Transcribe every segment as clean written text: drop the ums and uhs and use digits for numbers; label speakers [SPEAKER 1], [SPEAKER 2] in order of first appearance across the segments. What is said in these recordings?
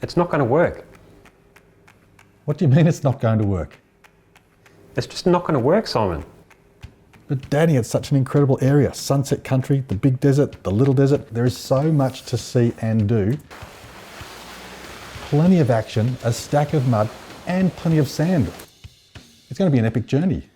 [SPEAKER 1] It's not going to work.
[SPEAKER 2] What do you mean it's not going to work?
[SPEAKER 1] It's just not going to work, Simon.
[SPEAKER 2] But Danny, it's such an incredible area. Sunset Country, the big desert, the little desert. There is so much to see and do. Plenty of action, a stack of mud, and plenty of sand. It's going to be an epic journey.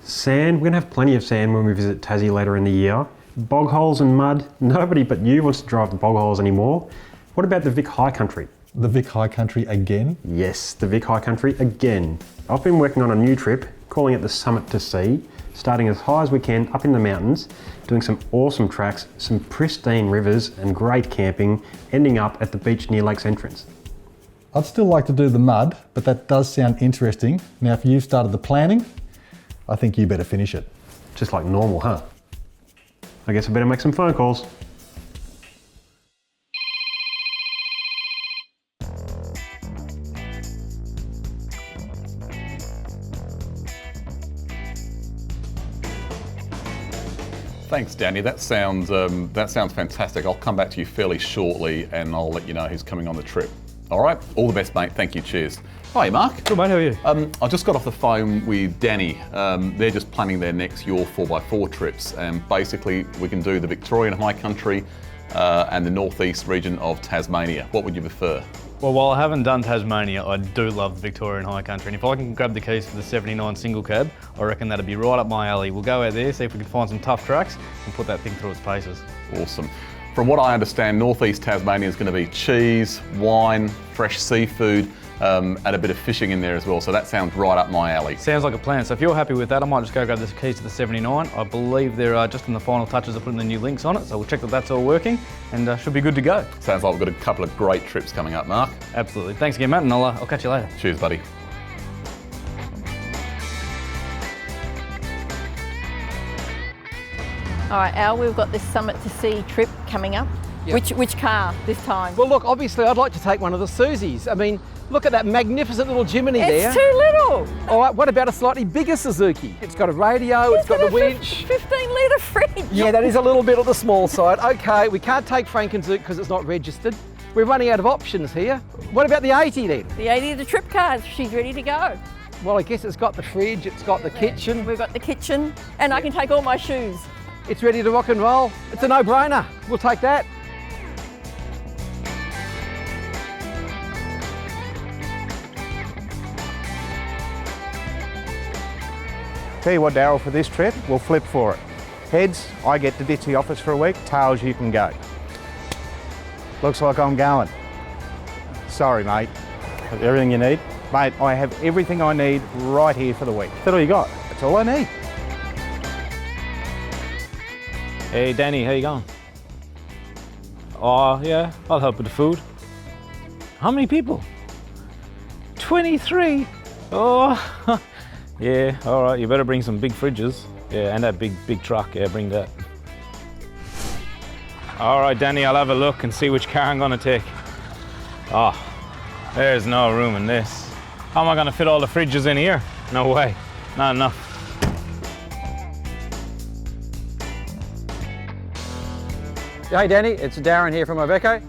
[SPEAKER 1] Sand, we're going to have plenty of sand when we visit Tassie later in the year. Bog holes and mud, nobody but you wants to drive the bog holes anymore. What about the Vic High Country?
[SPEAKER 2] The Vic High Country again?
[SPEAKER 1] Yes, the Vic High Country again. I've been working on a new trip, calling it the Summit to Sea, starting as high as we can up in the mountains, doing some awesome tracks, some pristine rivers and great camping, ending up at the beach near Lake's entrance.
[SPEAKER 2] I'd still like to do the mud, but that does sound interesting. Now, if you've started the planning, I think you better finish it.
[SPEAKER 1] Just like normal, huh? I guess I better make some phone calls.
[SPEAKER 3] Thanks, Danny. That sounds fantastic. I'll come back to you fairly shortly and I'll let you know who's coming on the trip. All right? All the best, mate. Thank you. Cheers. Hi, Mark.
[SPEAKER 4] Good, mate. How are you?
[SPEAKER 3] I just got off the phone with Danny. They're just planning their next Your 4x4 trips, and basically we can do the Victorian High Country and the northeast region of Tasmania. What would you prefer?
[SPEAKER 4] Well, while I haven't done Tasmania, I do love the Victorian High Country, and if I can grab the keys for the 79 single cab, I reckon that'd be right up my alley. We'll go out there, see if we can find some tough tracks and put that thing through its paces.
[SPEAKER 3] Awesome. From what I understand, northeast Tasmania is going to be cheese, wine, fresh seafood, and a bit of fishing in there as well, so that sounds right up my alley.
[SPEAKER 4] Sounds like a plan. So if you're happy with that, I might just go grab the keys to the 79. I believe they're just in the final touches of putting the new links on it, so we'll check that that's all working and should be good to go.
[SPEAKER 3] Sounds like we've got a couple of great trips coming up, Mark.
[SPEAKER 4] Absolutely. Thanks again, Matt, and I'll catch you later.
[SPEAKER 3] Cheers, buddy.
[SPEAKER 5] All right, Al, we've got this Summit to Sea trip coming up.
[SPEAKER 6] Yep.
[SPEAKER 5] Which car this time?
[SPEAKER 6] Well, look, obviously I'd like to take one of the Susie's. I mean, look at that magnificent little Jiminy there.
[SPEAKER 5] It's too little.
[SPEAKER 6] All right, what about a slightly bigger Suzuki? It's got a radio, it's got the winch.
[SPEAKER 5] 15-litre fridge.
[SPEAKER 6] Yeah, that is a little bit on the small side. Okay, we can't take Frankenzook because it's not registered. We're running out of options here. What about the 80 then?
[SPEAKER 5] The 80 of the trip car, she's ready to go.
[SPEAKER 6] Well, I guess it's got the fridge, it's got the kitchen.
[SPEAKER 5] We've got the kitchen, and I can take all my shoes.
[SPEAKER 6] It's ready to rock and roll. It's a no-brainer. We'll take that.
[SPEAKER 7] Tell you what, Darryl, for this trip, we'll flip for it. Heads, I get to ditch the office for a week. Tails, you can go. Looks like I'm going. Sorry, mate. Have everything you need? Mate, I have everything I need right here for the week. Is that all you got? That's all I need.
[SPEAKER 4] Hey, Danny, how you going? Oh, yeah, I'll help with the food. How many people? 23? Oh, yeah, all right, you better bring some big fridges. Yeah, and that big truck, yeah, bring that. All right, Danny, I'll have a look and see which car I'm gonna take. Oh, there's no room in this. How am I gonna fit all the fridges in here? No way, not enough.
[SPEAKER 6] Hey Danny, it's Darren here from Iveco.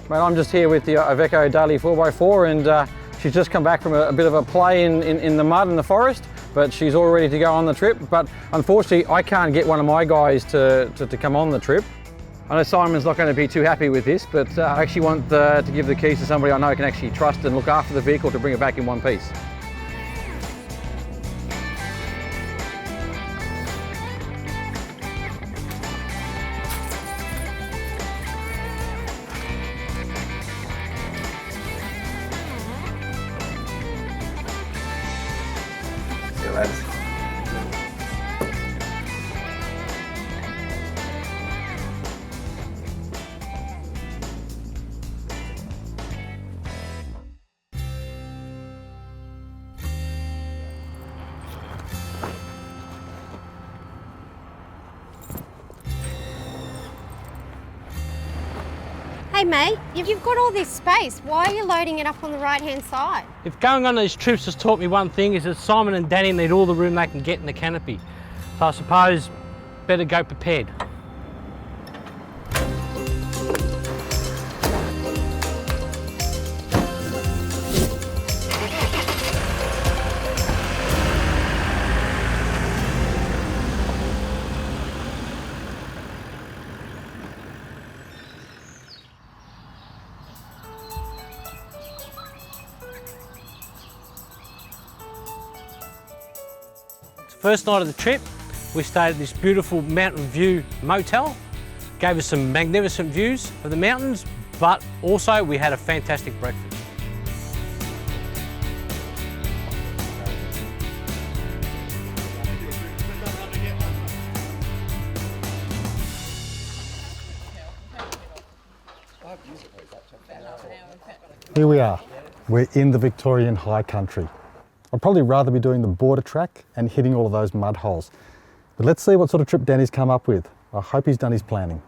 [SPEAKER 6] Mate, I'm just here with the Iveco Daily 4x4 and she's just come back from a bit of a play in the mud in the forest, but she's all ready to go on the trip. But unfortunately, I can't get one of my guys to come on the trip. I know Simon's not going to be too happy with this, but I actually want to give the keys to somebody I know can actually trust and look after the vehicle to bring it back in one piece.
[SPEAKER 8] Hey mate, you've got all this space. Why are you loading it up on the right-hand side?
[SPEAKER 9] If going on these trips has taught me one thing, is that Simon and Danny need all the room they can get in the canopy. So I suppose better go prepared. First night of the trip, we stayed at this beautiful Mountain View motel. Gave us some magnificent views of the mountains, but also we had a fantastic breakfast.
[SPEAKER 2] Here we are. We're in the Victorian High Country. I'd probably rather be doing the border track and hitting all of those mud holes. But let's see what sort of trip Danny's come up with. I hope he's done his planning.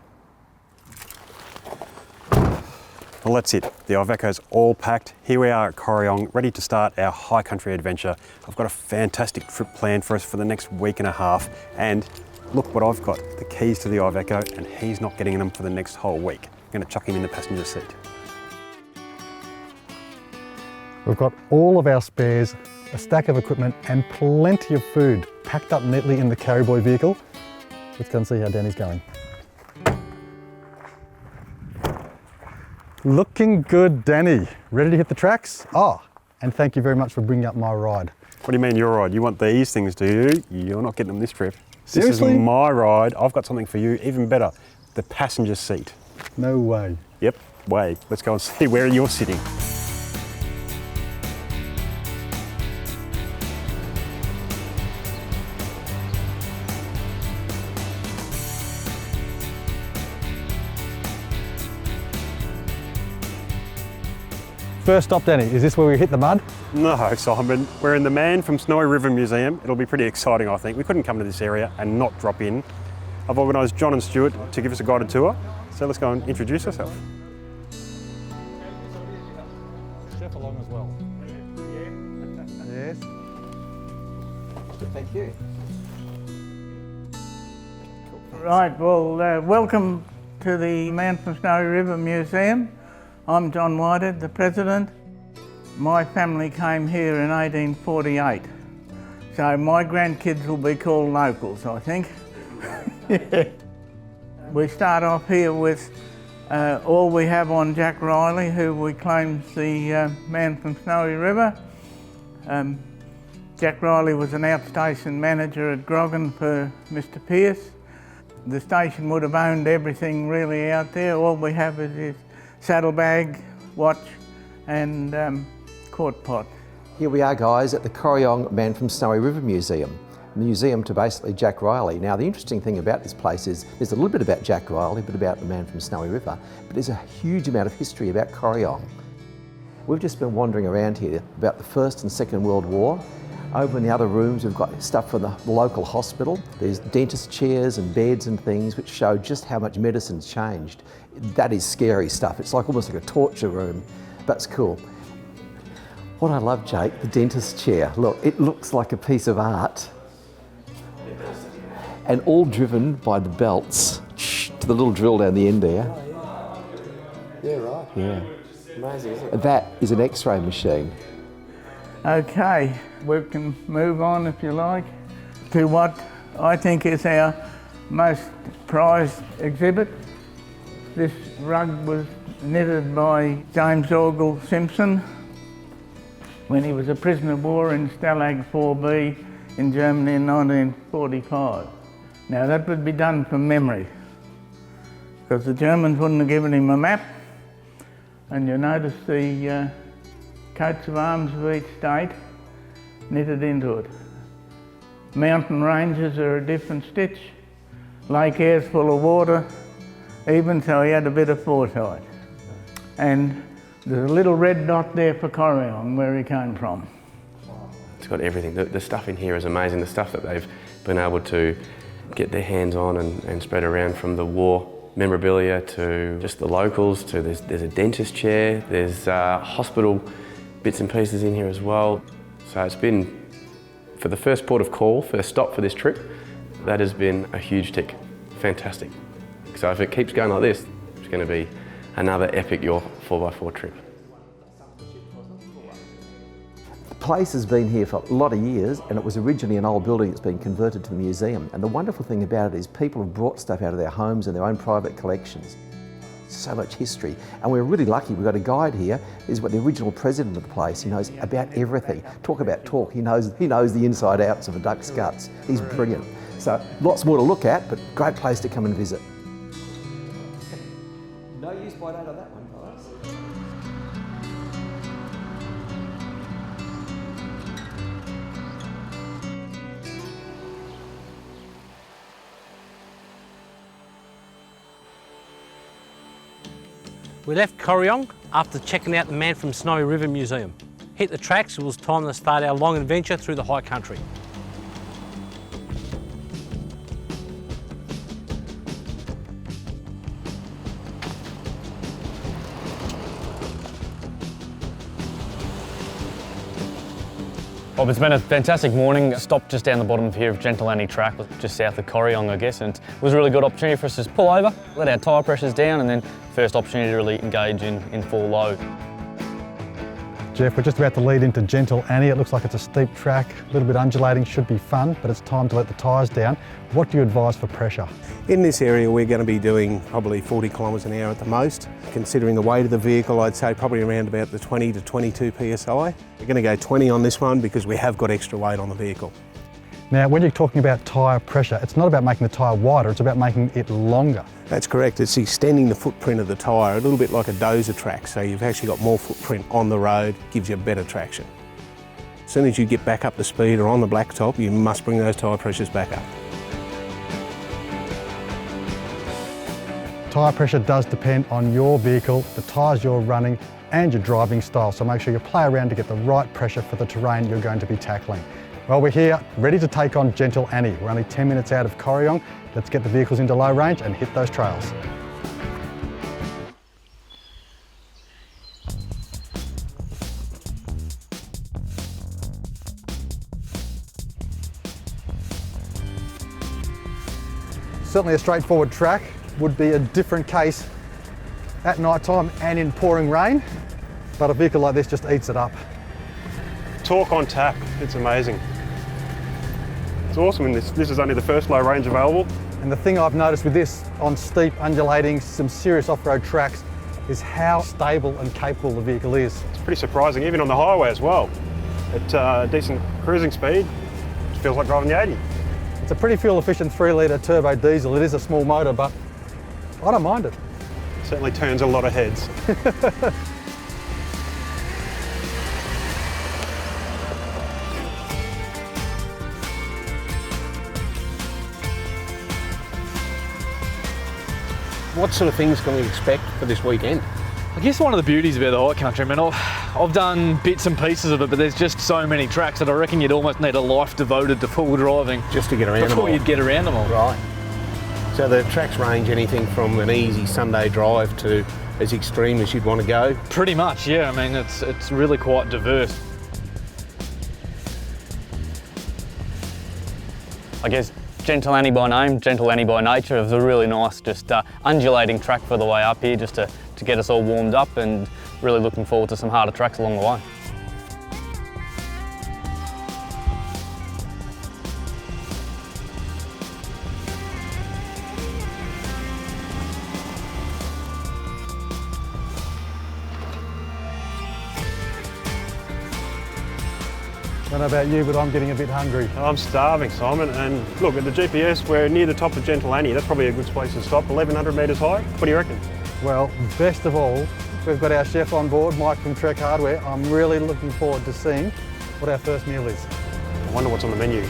[SPEAKER 1] Well, that's it. The Iveco's all packed. Here we are at Corryong, ready to start our high country adventure. I've got a fantastic trip planned for us for the next week and a half. And look what I've got, the keys to the Iveco, and he's not getting them for the next whole week. I'm gonna chuck him in the passenger seat.
[SPEAKER 2] We've got all of our spares, a stack of equipment and plenty of food packed up neatly in the carry boy vehicle. Let's go and see how Danny's going. Looking good, Danny. Ready to hit the tracks? Oh, and thank you very much for bringing up my ride.
[SPEAKER 1] What do you mean your ride? You want these things, do you? You're not getting them this trip.
[SPEAKER 2] Seriously?
[SPEAKER 1] This is my ride. I've got something for you, even better. The passenger seat.
[SPEAKER 2] No way.
[SPEAKER 1] Yep, way. Let's go and see where you're sitting.
[SPEAKER 2] First stop, Danny, is this where we hit the mud?
[SPEAKER 1] No, Simon. We're in the Man from Snowy River Museum. It'll be pretty exciting, I think. We couldn't come to this area and not drop in. I've organised John and Stuart to give us a guided tour. So let's go and introduce ourselves.
[SPEAKER 2] Chef along as well. Yes.
[SPEAKER 6] Thank you.
[SPEAKER 10] Right, well, welcome to the Man from Snowy River Museum. I'm John Whitehead, the president. My family came here in 1848, so my grandkids will be called locals, I think. We start off here with all we have on Jack Riley, who we claim's the man from Snowy River. Jack Riley was an outstation manager at Grogan for Mr. Pearce. The station would have owned everything really out there. All we have is his saddlebag, watch and quart pot.
[SPEAKER 11] Here we are, guys, at the Corryong Man from Snowy River Museum. Museum to basically Jack Riley. Now, the interesting thing about this place is there's a little bit about Jack Riley, a bit about the man from Snowy River, but there's a huge amount of history about Corryong. We've just been wandering around here about the First and Second World War. Over in the other rooms, we've got stuff from the local hospital. There's dentist chairs and beds and things which show just how much medicine's changed. That is scary stuff. It's like almost like a torture room. That's cool. What I love, Jake, the dentist chair. Look, it looks like a piece of art. And all driven by the belts to the little drill down the end there.
[SPEAKER 6] Yeah, right.
[SPEAKER 11] Yeah.
[SPEAKER 6] Amazing, isn't it?
[SPEAKER 11] That is an X-ray machine.
[SPEAKER 10] Okay, we can move on if you like to what I think is our most prized exhibit. This rug was knitted by James Orgel Simpson when he was a prisoner of war in Stalag 4B in Germany in 1945. Now that would be done from memory because the Germans wouldn't have given him a map, and you notice the coats of arms of each state knitted into it. Mountain ranges are a different stitch. Lake Aire's full of water, even so he had a bit of foresight. And there's a little red dot there for Corryong, where he came from.
[SPEAKER 12] It's got everything. The stuff in here is amazing. The stuff that they've been able to get their hands on and spread around, from the war memorabilia to just the locals, to there's a dentist chair, there's hospital bits and pieces in here as well. So it's been, for the first port of call, first stop for this trip, that has been a huge tick. Fantastic. So if it keeps going like this, it's going to be another epic your 4x4 trip.
[SPEAKER 11] The place has been here for a lot of years, and it was originally an old building that's been converted to the museum. And the wonderful thing about it is people have brought stuff out of their homes and their own private collections. so much history. And we're really lucky, we've got a guide here, he's the original president of the place. He knows about everything. Talk about talk, he knows the inside outs of a duck's guts. He's brilliant. So lots more to look at, but great place to come and visit. No use by date on that one, guys.
[SPEAKER 9] We left Corryong after checking out the Man from Snowy River Museum. Hit the tracks, it was time to start our long adventure through the high country.
[SPEAKER 4] Well, it's been a fantastic morning. Stopped just down the bottom here of Gentle Annie Track, just south of Corryong, I guess, and it was a really good opportunity for us to just pull over, let our tyre pressures down, and then first opportunity to really engage in full load.
[SPEAKER 2] Jeff, we're just about to lead into Gentle Annie. It looks like it's a steep track, a little bit undulating, should be fun, but it's time to let the tyres down. What do you advise for pressure?
[SPEAKER 13] In this area we're going to be doing probably 40 kilometres an hour at the most. Considering the weight of the vehicle, I'd say probably around about the 20 to 22 PSI. We're going to go 20 on this one because we have got extra weight on the vehicle.
[SPEAKER 2] Now, when you're talking about tyre pressure, it's not about making the tyre wider, it's about making it longer.
[SPEAKER 13] That's correct, it's extending the footprint of the tyre, a little bit like a dozer track, so you've actually got more footprint on the road, gives you better traction. As soon as you get back up to speed or on the blacktop, you must bring those tyre pressures back up.
[SPEAKER 2] Tyre pressure does depend on your vehicle, the tyres you're running and your driving style, so make sure you play around to get the right pressure for the terrain you're going to be tackling. Well, we're here ready to take on Gentle Annie. We're only 10 minutes out of Corryong. Let's get the vehicles into low range and hit those trails. Certainly a straightforward track. Would be a different case at night time and in pouring rain, but a vehicle like this just eats it up.
[SPEAKER 1] Torque on tap, it's amazing. It's awesome, and this is only the first low range available.
[SPEAKER 2] And the thing I've noticed with this on steep, undulating, some serious off-road tracks is how stable and capable the vehicle is.
[SPEAKER 1] It's pretty surprising, even on the highway as well. At decent cruising speed, it feels like driving the 80.
[SPEAKER 2] It's a pretty fuel-efficient 3-litre turbo diesel. It is a small motor, but I don't mind it.
[SPEAKER 1] Certainly turns a lot of heads.
[SPEAKER 13] What sort of things can we expect for this weekend?
[SPEAKER 4] I guess one of the beauties about the high country, I mean, I've done bits and pieces of it, but there's just so many tracks that I reckon you'd almost need a life devoted to full driving
[SPEAKER 13] just to get around them all.
[SPEAKER 4] Before you'd get around them all.
[SPEAKER 13] Right. So the tracks range anything from an easy Sunday drive to as extreme as you'd want to go?
[SPEAKER 4] Pretty much, yeah. I mean, it's really quite diverse. I guess Gentle Annie by name, Gentle Annie by nature. It was a really nice, just undulating track for the way up here, just to get us all warmed up, and really looking forward to some harder tracks along the way.
[SPEAKER 2] I don't know about you, but I'm getting a bit hungry.
[SPEAKER 1] I'm starving, Simon, and look, at the GPS, we're near the top of Gentle Annie. That's probably a good place to stop, 1,100 metres high. What do you reckon?
[SPEAKER 2] Well, best of all, we've got our chef on board, Mike from Trek Hardware. I'm really looking forward to seeing what our first meal is.
[SPEAKER 1] I wonder what's on the menu.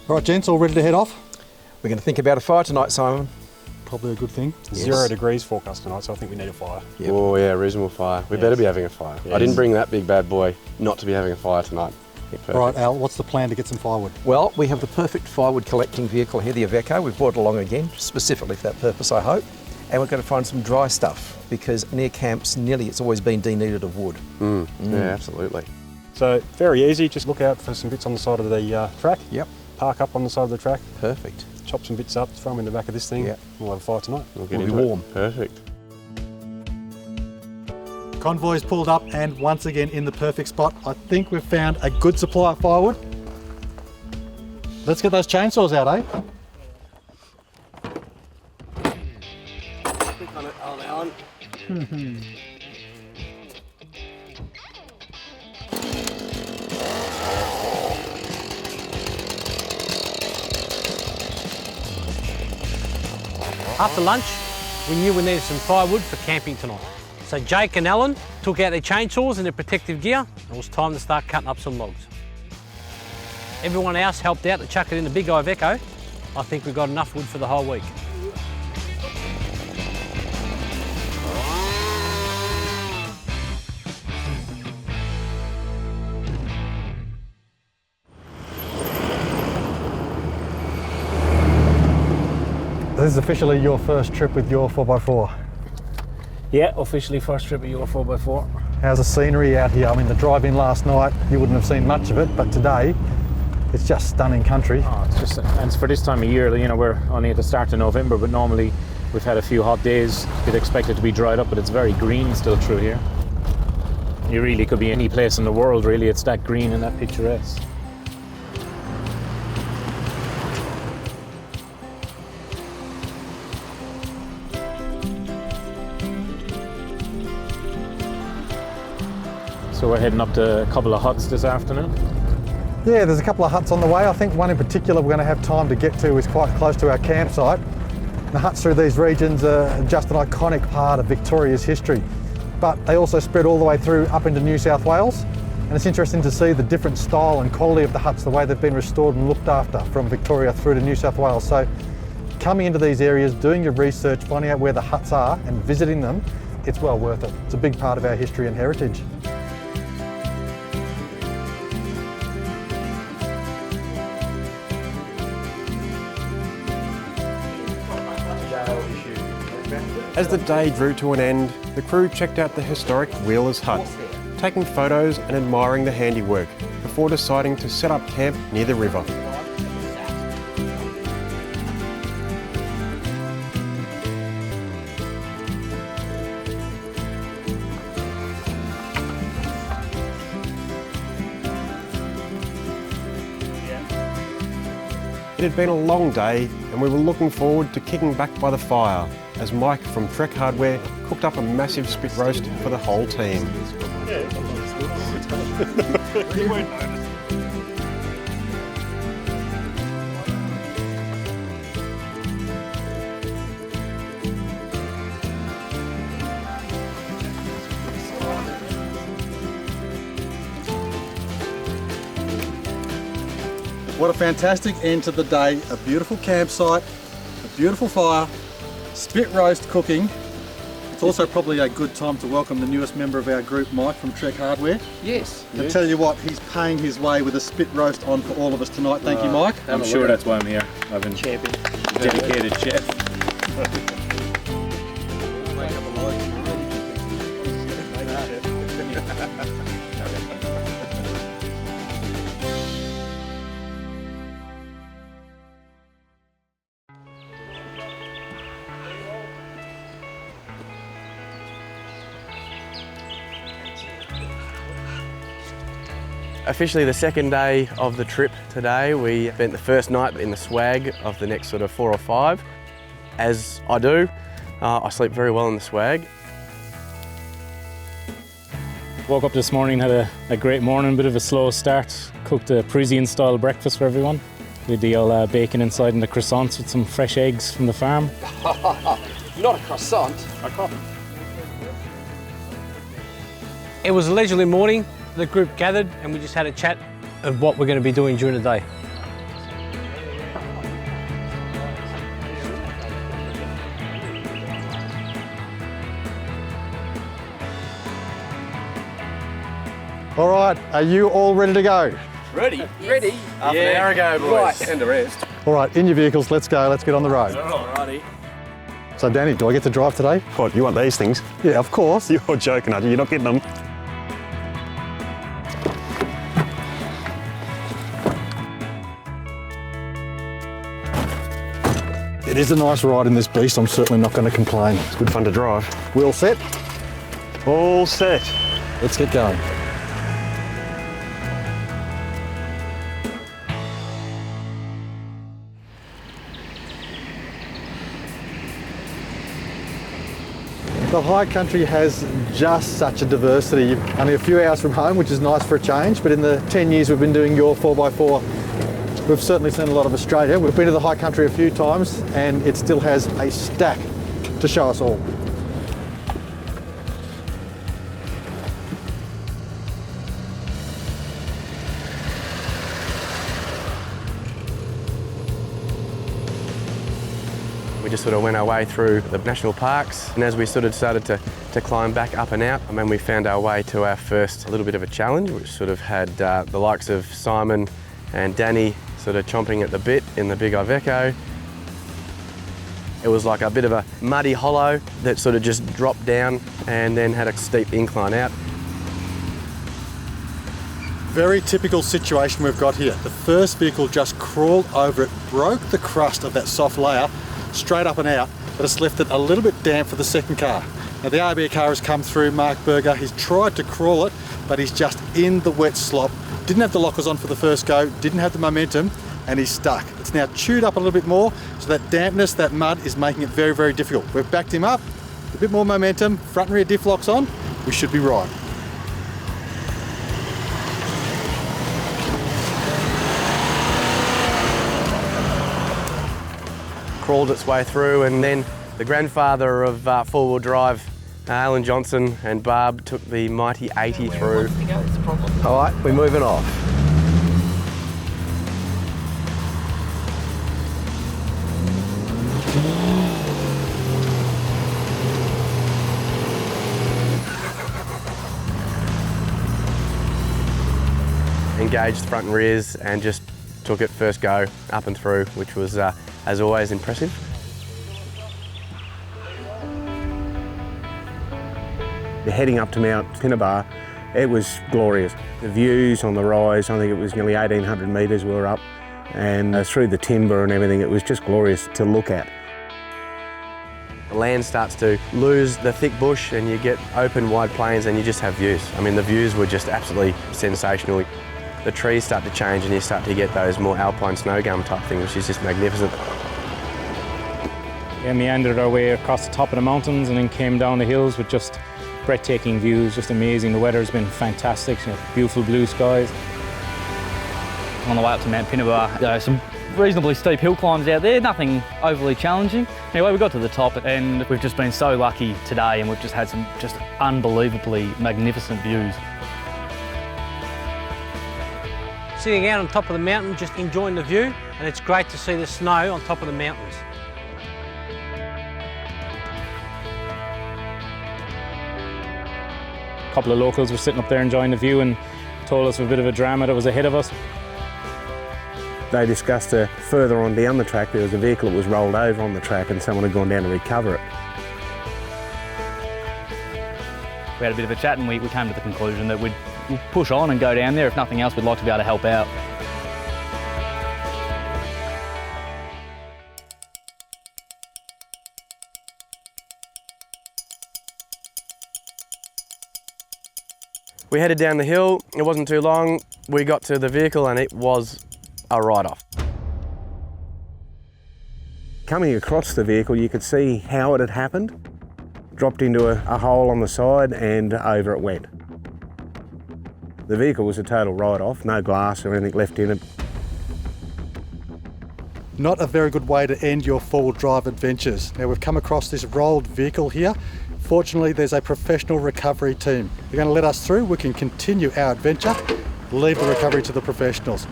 [SPEAKER 2] All right, gents, all ready to head off?
[SPEAKER 11] We're going to think about a fire tonight, Simon.
[SPEAKER 2] Probably a good thing.
[SPEAKER 1] Yes. 0 degrees forecast tonight, so I think we need a fire.
[SPEAKER 12] Yep. Oh yeah, reasonable fire. We better be having a fire. Yes. I didn't bring that big bad boy not to be having a fire tonight.
[SPEAKER 2] All right, Al, what's the plan to get some firewood?
[SPEAKER 11] Well, we have the perfect firewood collecting vehicle here, the Iveco. We've brought it along again, specifically for that purpose, I hope. and we're going to find some dry stuff because near camps nearly it's always been denuded of wood.
[SPEAKER 12] Yeah, absolutely.
[SPEAKER 1] So very easy, just look out for some bits on the side of the track.
[SPEAKER 11] Yep.
[SPEAKER 1] Park up on the side of the track.
[SPEAKER 11] Perfect.
[SPEAKER 1] Chop some bits up, throw them in the back of this thing.
[SPEAKER 11] Yep.
[SPEAKER 1] We'll have a fire tonight.
[SPEAKER 12] We'll be
[SPEAKER 1] warm.
[SPEAKER 12] Perfect.
[SPEAKER 2] Convoy's pulled up and once again in the perfect spot. I think we've found a good supply of firewood. Let's get those chainsaws out, eh?
[SPEAKER 13] Click on it, hold on.
[SPEAKER 9] After lunch, we knew we needed some firewood for camping tonight. So Jake and Alan took out their chainsaws and their protective gear, and it was time to start cutting up some logs. Everyone else helped out to chuck it in the big Iveco. I think we've got enough wood for the whole week.
[SPEAKER 2] This is officially your first trip with your 4x4.
[SPEAKER 14] Yeah, officially first trip with your 4x4.
[SPEAKER 2] How's the scenery out here? I mean, the drive-in last night, you wouldn't have seen much of it, but today, it's just stunning country.
[SPEAKER 14] Oh, it's just, and for this time of year, you know, we're only at the start of November, but normally we've had a few hot days. You'd expect it to be dried up, but it's very green still through here. You really could be any place in the world, really. It's that green and that picturesque. So we're heading up to a couple of huts this afternoon.
[SPEAKER 2] Yeah, there's a couple of huts on the way. I think one in particular we're going to have time to get to is quite close to our campsite. The huts through these regions are just an iconic part of Victoria's history, but they also spread all the way through up into New South Wales. And it's interesting to see the different style and quality of the huts, the way they've been restored and looked after from Victoria through to New South Wales. So coming into these areas, doing your research, finding out where the huts are and visiting them, it's well worth it. It's a big part of our history and heritage.
[SPEAKER 1] As the day drew to an end, the crew checked out the historic Wheelers Hut, taking photos and admiring the handiwork before deciding to set up camp near the river. It had been a long day and we were looking forward to kicking back by the fire as Mike from Trek Hardware cooked up a massive spit roast for the whole team.
[SPEAKER 2] What a fantastic end to the day. A beautiful campsite, a beautiful fire, spit roast cooking. It's also probably a good time to welcome the newest member of our group, Mike from Trek Hardware.
[SPEAKER 15] Yes.
[SPEAKER 2] I tell you what, he's paying his way with a spit roast on for all of us tonight. Thank you, Mike.
[SPEAKER 14] I'm sure that's why I'm here. I've been dedicated chef.
[SPEAKER 12] Officially the second day of the trip today. We spent the first night in the swag of the next sort of 4 or 5. As I do, I sleep very well in the swag.
[SPEAKER 14] Woke up this morning, had a great morning, bit of a slow start. Cooked a Parisian style breakfast for everyone. With the old bacon inside and the croissants with some fresh eggs from the farm.
[SPEAKER 15] Not a croissant.
[SPEAKER 14] A coffee.
[SPEAKER 9] It was a leisurely morning. The group gathered and we just had a chat of what we're going to be doing during the day.
[SPEAKER 2] All right, are you all ready to go?
[SPEAKER 15] Ready? Ready?
[SPEAKER 12] Half an hour ago, boys.
[SPEAKER 15] Right.
[SPEAKER 12] And the rest.
[SPEAKER 2] All right, in your vehicles, let's go, let's get on the road.
[SPEAKER 15] Alrighty.
[SPEAKER 2] So Danny, do I get to drive today?
[SPEAKER 1] What, you want these things?
[SPEAKER 2] Yeah, of course.
[SPEAKER 1] You're joking, aren't you? You're not getting them.
[SPEAKER 2] It is a nice ride in this beast. I'm certainly not going to complain.
[SPEAKER 1] It's good fun to drive.
[SPEAKER 2] Wheel set?
[SPEAKER 1] All set.
[SPEAKER 2] Let's get going. The High Country has just such a diversity. Only a few hours from home, which is nice for a change, but in the 10 years we've been doing your 4x4, we've certainly seen a lot of Australia. We've been to the High Country a few times and it still has a stack to show us all.
[SPEAKER 12] We just sort of went our way through the national parks, and as we sort of started to climb back up and out, we found our way to our first little bit of a challenge, which sort of had the likes of Simon and Danny sort of chomping at the bit in the big Iveco. It was like a bit of a muddy hollow that sort of just dropped down and then had a steep incline out.
[SPEAKER 2] Very typical situation we've got here. The first vehicle just crawled over it, broke the crust of that soft layer, straight up and out, but it's left it a little bit damp for the second car. Now the RB car has come through, Mark Berger, he's tried to crawl it, but he's just in the wet slop. Didn't have the lockers on for the first go, didn't have the momentum, and he's stuck. It's now chewed up a little bit more, so that dampness, that mud is making it very, very difficult. We've backed him up, a bit more momentum, front and rear diff locks on, we should be right.
[SPEAKER 12] Crawled its way through, and then the grandfather of four-wheel drive, Alan Johnson and Barb, took the mighty 80 through.
[SPEAKER 11] All right, we're moving off.
[SPEAKER 12] Engaged front and rears and just took it first go up and through, which was, as always, impressive.
[SPEAKER 13] Heading up to Mount Pinnabar, it was glorious. The views on the rise, I think it was nearly 1,800 metres we were up, and through the timber and everything, it was just glorious to look at.
[SPEAKER 12] The land starts to lose the thick bush and you get open, wide plains and you just have views. I mean, the views were just absolutely sensational. The trees start to change and you start to get those more alpine snow gum type things, which is just magnificent.
[SPEAKER 14] Yeah, meandered our way across the top of the mountains and then came down the hills with just breathtaking views, just amazing. The weather's been fantastic, you know, beautiful blue skies.
[SPEAKER 4] On the way up to Mount Pinnabar, some reasonably steep hill climbs out there, nothing overly challenging. Anyway, we got to the top and we've just been so lucky today, and we've just had some just unbelievably magnificent views.
[SPEAKER 9] Sitting out on top of the mountain, just enjoying the view, and it's great to see the snow on top of the mountains.
[SPEAKER 14] A couple of locals were sitting up there enjoying the view and told us of a bit of a drama that was ahead of us.
[SPEAKER 13] They discussed further on down the track, there was a vehicle that was rolled over on the track and someone had gone down to recover it.
[SPEAKER 4] We had a bit of a chat and we came to the conclusion that we'd push on and go down there. If nothing else, we'd like to be able to help out.
[SPEAKER 12] We headed down the hill, it wasn't too long, we got to the vehicle and it was a write-off.
[SPEAKER 13] Coming across the vehicle, you could see how it had happened. Dropped into a hole on the side and over it went. The vehicle was a total write-off, no glass or anything left in it.
[SPEAKER 2] Not a very good way to end your four-wheel drive adventures. Now we've come across this rolled vehicle here. Fortunately, there's a professional recovery team. They're going to let us through, we can continue our adventure, leave the recovery to the professionals.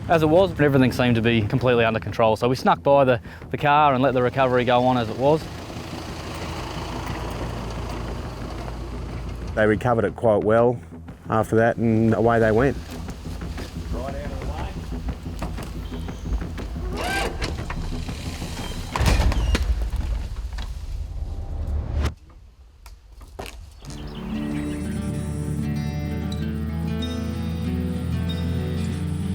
[SPEAKER 4] As it was, everything seemed to be completely under control, so we snuck by the car and let the recovery go on as it was.
[SPEAKER 13] They recovered it quite well after that and away they went.
[SPEAKER 14] Right out of the way.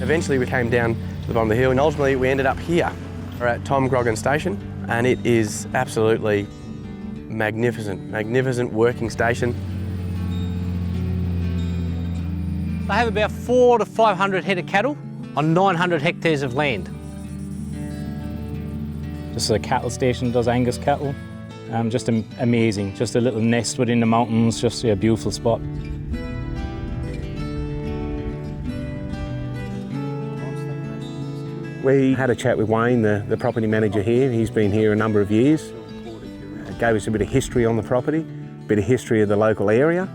[SPEAKER 12] Eventually we came down to the bottom of the hill and ultimately we ended up here. We're at Tom Grogan Station and it is absolutely magnificent working station.
[SPEAKER 9] They have about 400 to 500 head of cattle on 900 hectares of land.
[SPEAKER 14] Just a cattle station, does Angus cattle. Just amazing, just a little nest within the mountains, just a beautiful spot.
[SPEAKER 13] We had a chat with Wayne, the property manager here. He's been here a number of years. Gave us a bit of history on the property, a bit of history of the local area.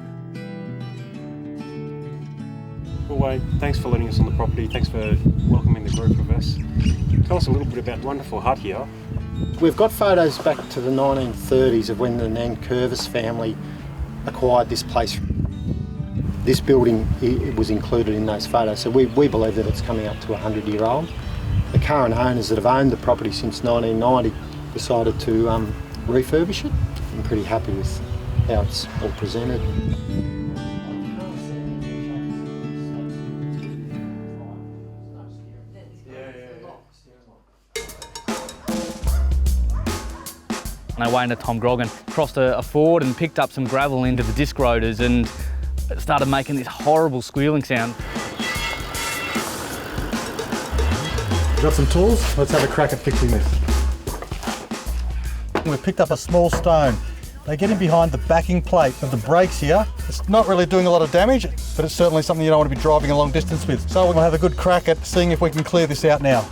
[SPEAKER 1] Well, Wayne, thanks for letting us on the property. Thanks for welcoming the group of us. Tell us a little bit about the wonderful hut here.
[SPEAKER 16] We've got photos back to the 1930s of when the Nankervis family acquired this place. This building was included in those photos, so we believe that it's coming up to 100-year-old. The current owners that have owned the property since 1990 decided to refurbish it. I'm pretty happy with how it's all presented.
[SPEAKER 4] And I went into Tom Grogan, crossed a ford and picked up some gravel into the disc rotors and it started making this horrible squealing sound.
[SPEAKER 2] Got some tools? Let's have a crack at fixing this. We've picked up a small stone. They get in behind the backing plate of the brakes here. It's not really doing a lot of damage, but it's certainly something you don't want to be driving a long distance with. So we'll have a good crack at seeing if we can clear this out now.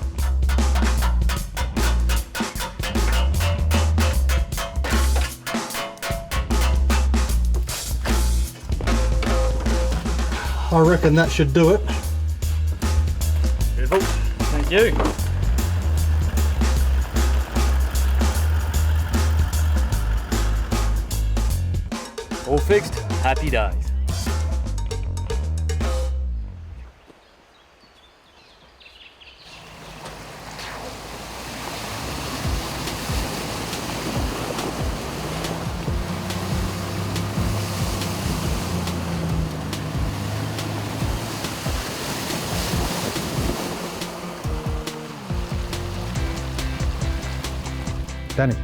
[SPEAKER 2] I reckon that should do it.
[SPEAKER 4] Beautiful. Thank you. All fixed. Happy days.
[SPEAKER 2] Danny,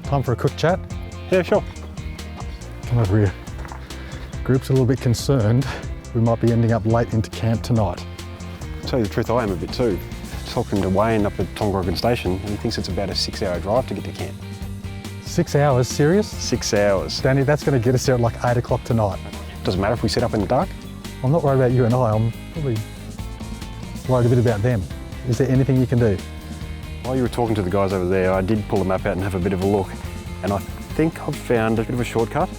[SPEAKER 2] time for a quick chat?
[SPEAKER 1] Yeah, sure.
[SPEAKER 2] Come over here. Group's a little bit concerned we might be ending up late into camp tonight.
[SPEAKER 1] To tell you the truth, I am a bit too. Talking to Wayne up at Tom Grogan Station and he thinks it's about a 6-hour drive to get to camp.
[SPEAKER 2] 6 hours, serious?
[SPEAKER 1] 6 hours.
[SPEAKER 2] Danny, that's going to get us there at like 8 o'clock tonight.
[SPEAKER 1] Doesn't matter if we set up in the dark?
[SPEAKER 2] I'm not worried about you and I'm probably worried a bit about them. Is there anything you can do?
[SPEAKER 1] While you were talking to the guys over there, I did pull the map out and have a bit of a look. And I think I've found a bit of a shortcut.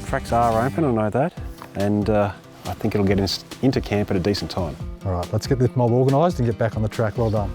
[SPEAKER 1] Tracks are open, I know that. And I think it'll get us into camp at a decent time.
[SPEAKER 2] All right, let's get this mob organised and get back on the track. Well done.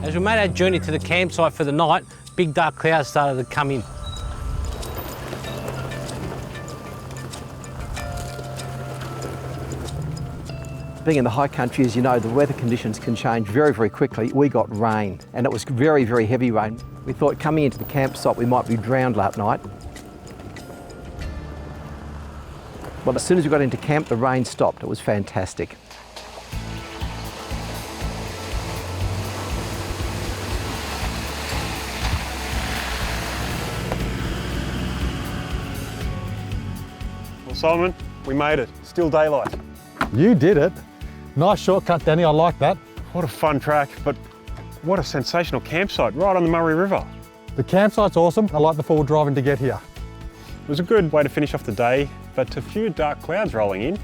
[SPEAKER 9] As we made our journey to the campsite for the night, big dark clouds started to come in.
[SPEAKER 11] Being in the high country, as you know, the weather conditions can change very, very quickly. We got rain, and it was very, very heavy rain. We thought coming into the campsite we might be drowned last night. Well, as soon as we got into camp, the rain stopped. It was fantastic.
[SPEAKER 1] Well, Solomon, we made it. Still daylight.
[SPEAKER 2] You did it. Nice shortcut, Danny, I like that.
[SPEAKER 1] What a fun track, but what a sensational campsite right on the Murray River.
[SPEAKER 2] The campsite's awesome. I like the forward driving to get here.
[SPEAKER 1] It was a good way to finish off the day, but a few dark clouds rolling in.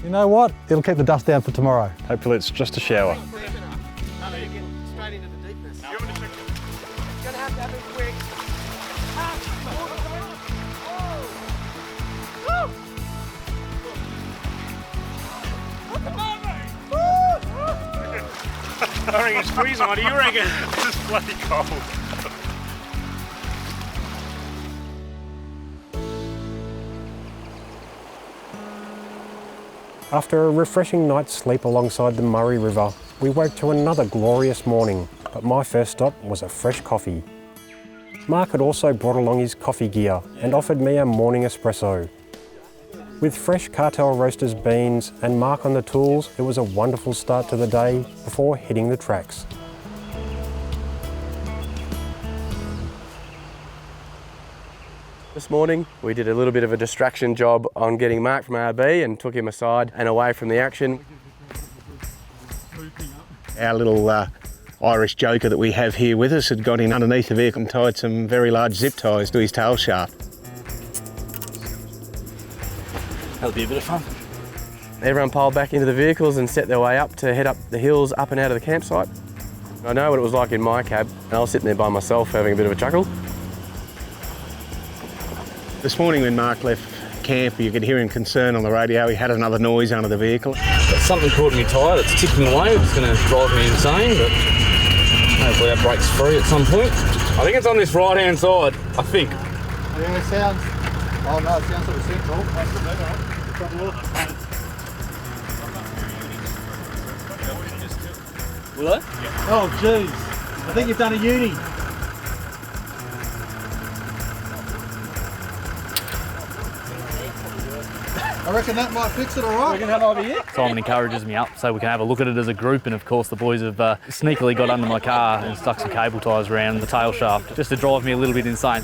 [SPEAKER 2] You know what? It'll keep the dust down for tomorrow.
[SPEAKER 1] Hopefully it's just a shower.
[SPEAKER 15] Straight into the deep
[SPEAKER 14] I reckon it's freezing. What do you reckon? It's bloody cold.
[SPEAKER 1] After a refreshing night's sleep alongside the Murray River, we woke to another glorious morning, but my first stop was a fresh coffee. Mark had also brought along his coffee gear and offered me a morning espresso. With fresh cartel roasters beans and Mark on the tools, it was a wonderful start to the day before hitting the tracks.
[SPEAKER 12] This morning we did a little bit of a distraction job on getting Mark from RB and took him aside and away from the action.
[SPEAKER 13] Our little Irish joker that we have here with us had got in underneath the vehicle and tied some very large zip ties to his tail shaft.
[SPEAKER 4] That'll be a bit of fun.
[SPEAKER 12] Everyone piled back into the vehicles and set their way up to head up the hills up and out of the campsite. I know what it was like in my cab, and I was sitting there by myself having a bit of a chuckle.
[SPEAKER 13] This morning when Mark left camp, you could hear him concerned on the radio. He had another noise under the vehicle.
[SPEAKER 4] Something caught me tired. It's ticking away. It's going to drive me insane, but hopefully that breaks free at some point. I think it's on this right-hand side, I think.
[SPEAKER 2] Yeah, it sounds... Oh no, it sounds like a central. Let's have a look.
[SPEAKER 4] Will it?
[SPEAKER 2] Oh jeez, I think you've done a uni. I reckon that might fix it all right. Reckon that might be it?
[SPEAKER 4] Simon encourages me up so we can have a look at it as a group, and of course the boys have sneakily got under my car and stuck some cable ties around the tail shaft just to drive me a little bit insane.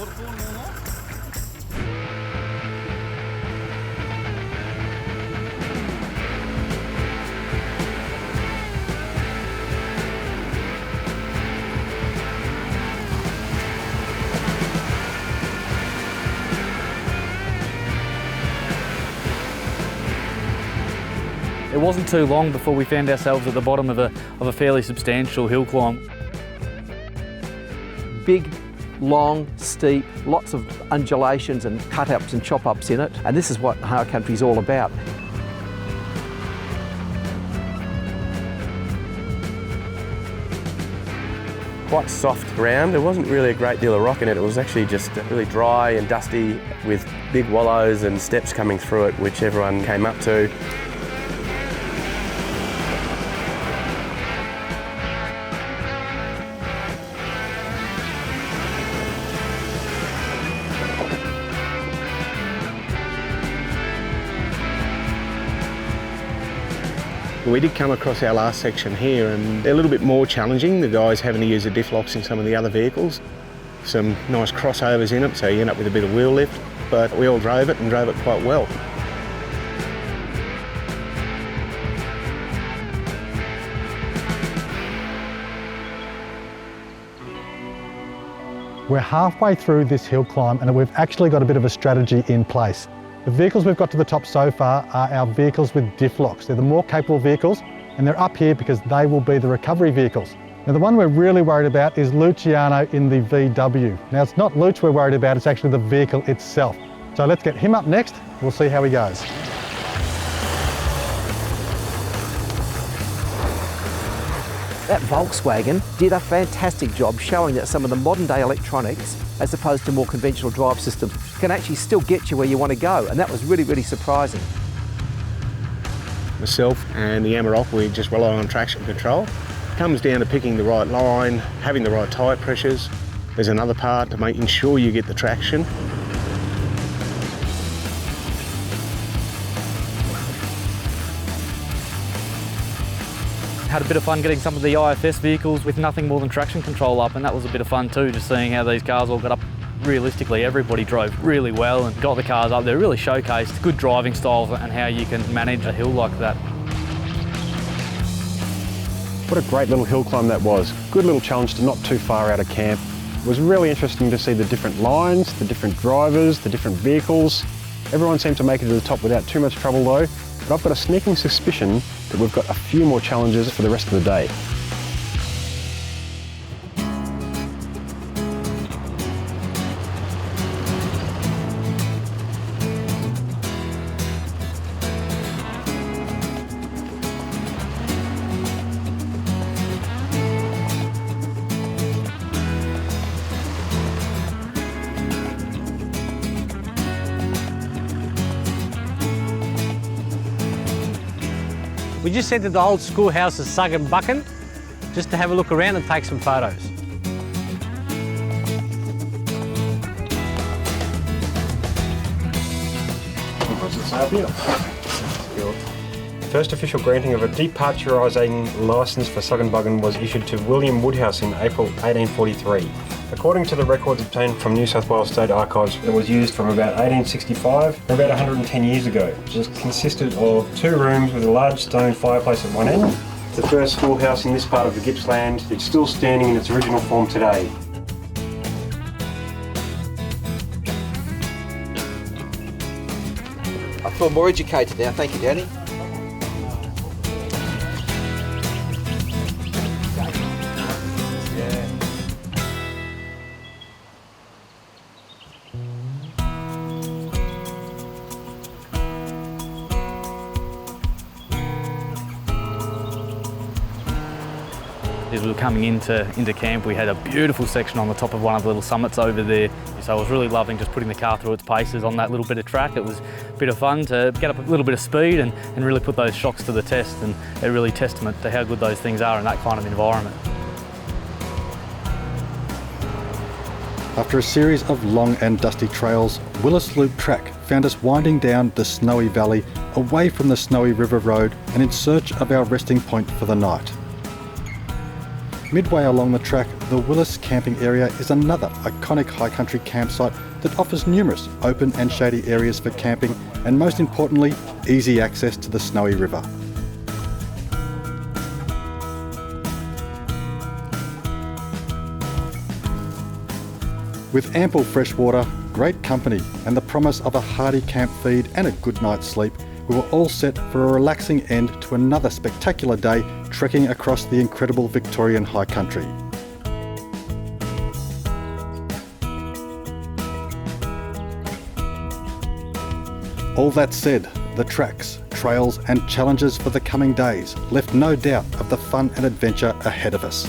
[SPEAKER 4] It wasn't too long before we found ourselves at the bottom of a fairly substantial hill climb.
[SPEAKER 11] Big, long, steep, lots of undulations and cut-ups and chop-ups in it, and this is what High Country is all about.
[SPEAKER 12] Quite soft ground. There wasn't really a great deal of rock in it. It was actually just really dry and dusty with big wallows and steps coming through it, which everyone came up to.
[SPEAKER 13] We did come across our last section here and they're a little bit more challenging. The guys having to use the diff locks in some of the other vehicles. Some nice crossovers in it, so you end up with a bit of wheel lift, but we all drove it and drove it quite well.
[SPEAKER 2] We're halfway through this hill climb and we've actually got a bit of a strategy in place. The vehicles we've got to the top so far are our vehicles with diff locks. They're the more capable vehicles and they're up here because they will be the recovery vehicles. Now the one we're really worried about is Luciano in the VW. Now it's not Luch we're worried about, it's actually the vehicle itself. So let's get him up next, we'll see how he goes.
[SPEAKER 11] That Volkswagen did a fantastic job showing that some of the modern day electronics, as opposed to more conventional drive systems, can actually still get you where you want to go, and that was really, really surprising.
[SPEAKER 13] Myself and the Amarok, we just rely on traction control. It comes down to picking the right line, having the right tyre pressures. There's another part to making sure you get the traction.
[SPEAKER 4] Had a bit of fun getting some of the IFS vehicles with nothing more than traction control up, and that was a bit of fun too, just seeing how these cars all got up. Realistically, everybody drove really well and got the cars up there, really showcased good driving styles and how you can manage a hill like that.
[SPEAKER 1] What a great little hill climb that was. Good little challenge to not too far out of camp. It was really interesting to see the different lines, the different drivers, the different vehicles. Everyone seemed to make it to the top without too much trouble though, but I've got a sneaking suspicion that we've got a few more challenges for the rest of the day.
[SPEAKER 9] We just entered the old schoolhouse of Suggan Buchan just to have a look around and take some photos.
[SPEAKER 1] First official granting of a departurising licence for Suggan Buchan was issued to William Woodhouse in April 1843. According to the records obtained from New South Wales State Archives, it was used from about 1865 or about 110 years ago. It consisted of 2 rooms with a large stone fireplace at one end. The first schoolhouse in this part of the Gippsland. It's still standing in its original form today.
[SPEAKER 11] I feel more educated now, thank you, Danny.
[SPEAKER 4] As we were coming into camp, we had a beautiful section on the top of one of the little summits over there. So I was really loving just putting the car through its paces on that little bit of track. It was a bit of fun to get up a little bit of speed and really put those shocks to the test, and they're really testament to how good those things are in that kind of environment.
[SPEAKER 2] After a series of long and dusty trails, Willis Loop Track found us winding down the Snowy Valley away from the Snowy River Road and in search of our resting point for the night. Midway along the track, the Willis camping area is another iconic high country campsite that offers numerous open and shady areas for camping and, most importantly, easy access to the Snowy River. With ample fresh water, great company and the promise of a hearty camp feed and a good night's sleep, we were all set for a relaxing end to another spectacular day trekking across the incredible Victorian High Country. All that said, the tracks, trails and challenges for the coming days left no doubt of the fun and adventure ahead of us.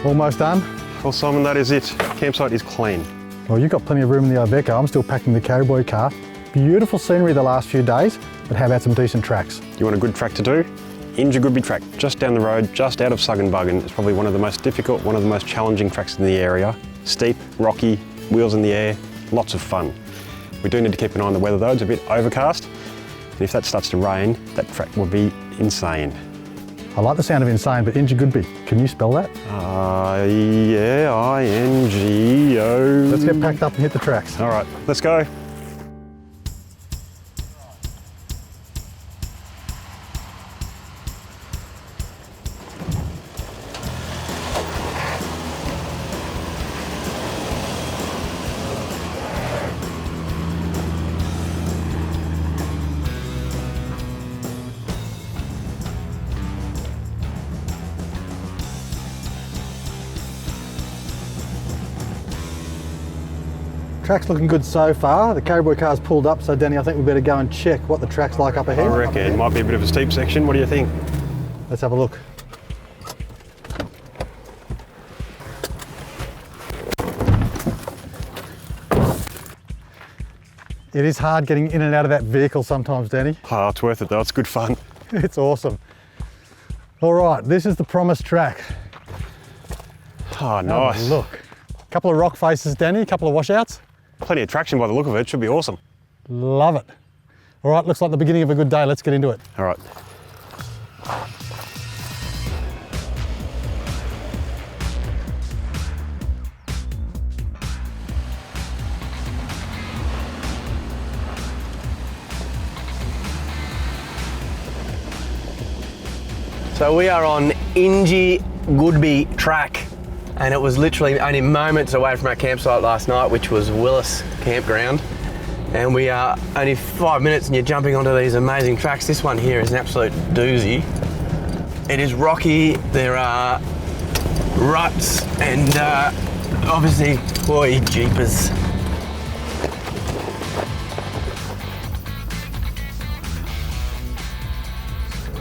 [SPEAKER 2] Almost done?
[SPEAKER 1] Well, Simon, that is it. Campsite is clean.
[SPEAKER 2] Well, you've got plenty of room in the Iveco. I'm still packing the carryboy car. Beautiful scenery the last few days, but how about some decent tracks?
[SPEAKER 1] You want a good track to do? Injigurbi track, just down the road, just out of Suggan Buchan. It's probably one of the most difficult, one of the most challenging tracks in the area. Steep, rocky, wheels in the air, lots of fun. We do need to keep an eye on the weather though, it's a bit overcast. And if that starts to rain, that track will be insane.
[SPEAKER 2] I like the sound of insane, but Injigurbi, can you spell that?
[SPEAKER 1] Yeah, I-N-G-O.
[SPEAKER 2] Let's get packed up and hit the tracks.
[SPEAKER 1] All right, let's go.
[SPEAKER 2] Track's looking good so far. The carryboy car's pulled up, so Danny, I think we better go and check what the track's like up ahead.
[SPEAKER 1] I reckon it might be a bit of a steep section. What do you think?
[SPEAKER 2] Let's have a look. It is hard getting in and out of that vehicle sometimes, Danny.
[SPEAKER 1] Oh, it's worth it though, it's good fun.
[SPEAKER 2] It's awesome. All right, this is the promised track.
[SPEAKER 1] Oh, nice.
[SPEAKER 2] Look, a couple of rock faces, Danny, a couple of washouts.
[SPEAKER 1] Plenty of traction by the look of it, should be awesome.
[SPEAKER 2] Love it. All right, looks like the beginning of a good day. Let's get into it.
[SPEAKER 1] All right.
[SPEAKER 15] So we are on Injigurbi track, and it was literally only moments away from our campsite last night, which was Willis Campground. And we are only 5 minutes and you're jumping onto these amazing tracks. This one here is an absolute doozy. It is rocky, there are ruts and obviously, boy, jeepers.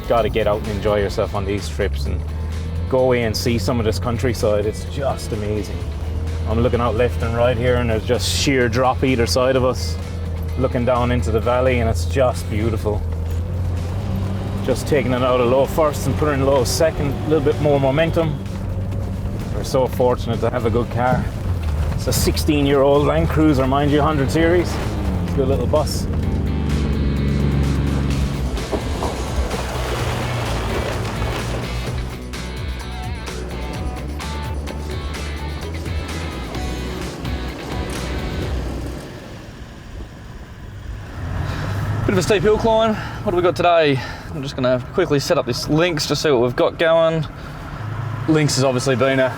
[SPEAKER 14] Got to get out and enjoy yourself on these trips and go away and see some of this countryside. It's just amazing. I'm looking out left and right here and there's just sheer drop either side of us, looking down into the valley, and it's just beautiful. Just taking it out of low first and putting it in low second, a little bit more momentum. We're so fortunate to have a good car. It's a 16-year-old Land Cruiser, mind you, 100 series. It's a good little bus.
[SPEAKER 4] Bit of a steep hill climb. What have we got today? I'm just going to quickly set up this links to see what we've got going. Links has obviously been a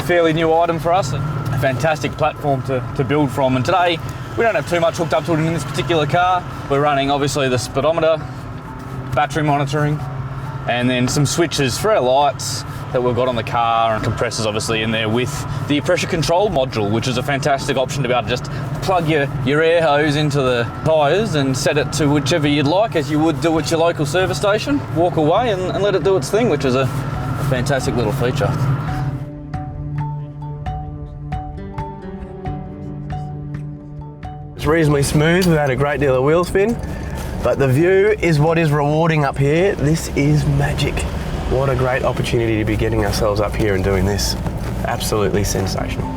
[SPEAKER 4] fairly new item for us, a fantastic platform to build from. And today we don't have too much hooked up to it in this particular car. We're running obviously the speedometer, battery monitoring, and then some switches for our lights that we've got on the car, and compressors obviously in there with the pressure control module, which is a fantastic option to be able to just plug your air hose into the tyres and set it to whichever you'd like, as you would do at your local service station. Walk away and let it do its thing, which is a fantastic little feature.
[SPEAKER 15] It's reasonably smooth without a great deal of wheel spin, but the view is what is rewarding up here. This is magic. What a great opportunity to be getting ourselves up here and doing this. Absolutely sensational.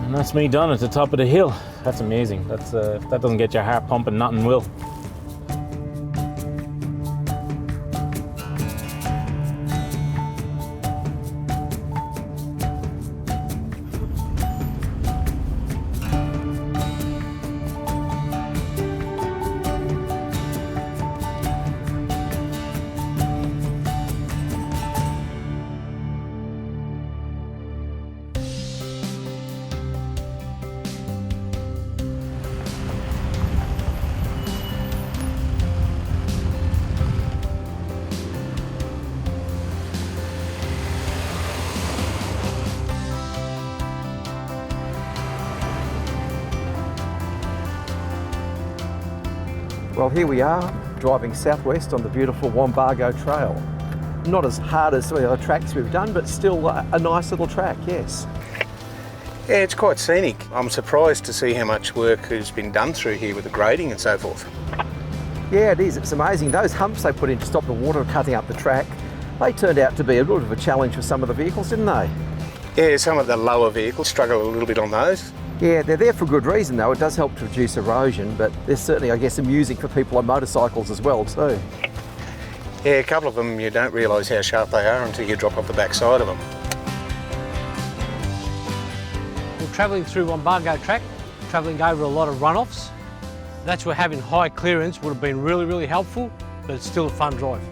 [SPEAKER 14] And that's me done at the top of the hill. That's amazing. If that doesn't get your heart pumping, nothing will.
[SPEAKER 11] Well, here we are, driving southwest on the beautiful Wombago Trail. Not as hard as some of the other tracks we've done, but still a nice little track, yes.
[SPEAKER 13] Yeah, it's quite scenic. I'm surprised to see how much work has been done through here with the grading and so forth.
[SPEAKER 11] Yeah, it is. It's amazing. Those humps they put in to stop the water cutting up the track, they turned out to be a little bit of a challenge for some of the vehicles, didn't they?
[SPEAKER 13] Yeah, some of the lower vehicles struggle a little bit on those.
[SPEAKER 11] Yeah, they're there for good reason though. It does help to reduce erosion, but there's certainly, I guess, amusing for people on motorcycles as well too.
[SPEAKER 13] Yeah, a couple of them you don't realise how sharp they are until you drop off the back side of them.
[SPEAKER 9] We're travelling through Wombago track, travelling over a lot of runoffs. That's where having high clearance would have been really, really helpful, but it's still a fun drive.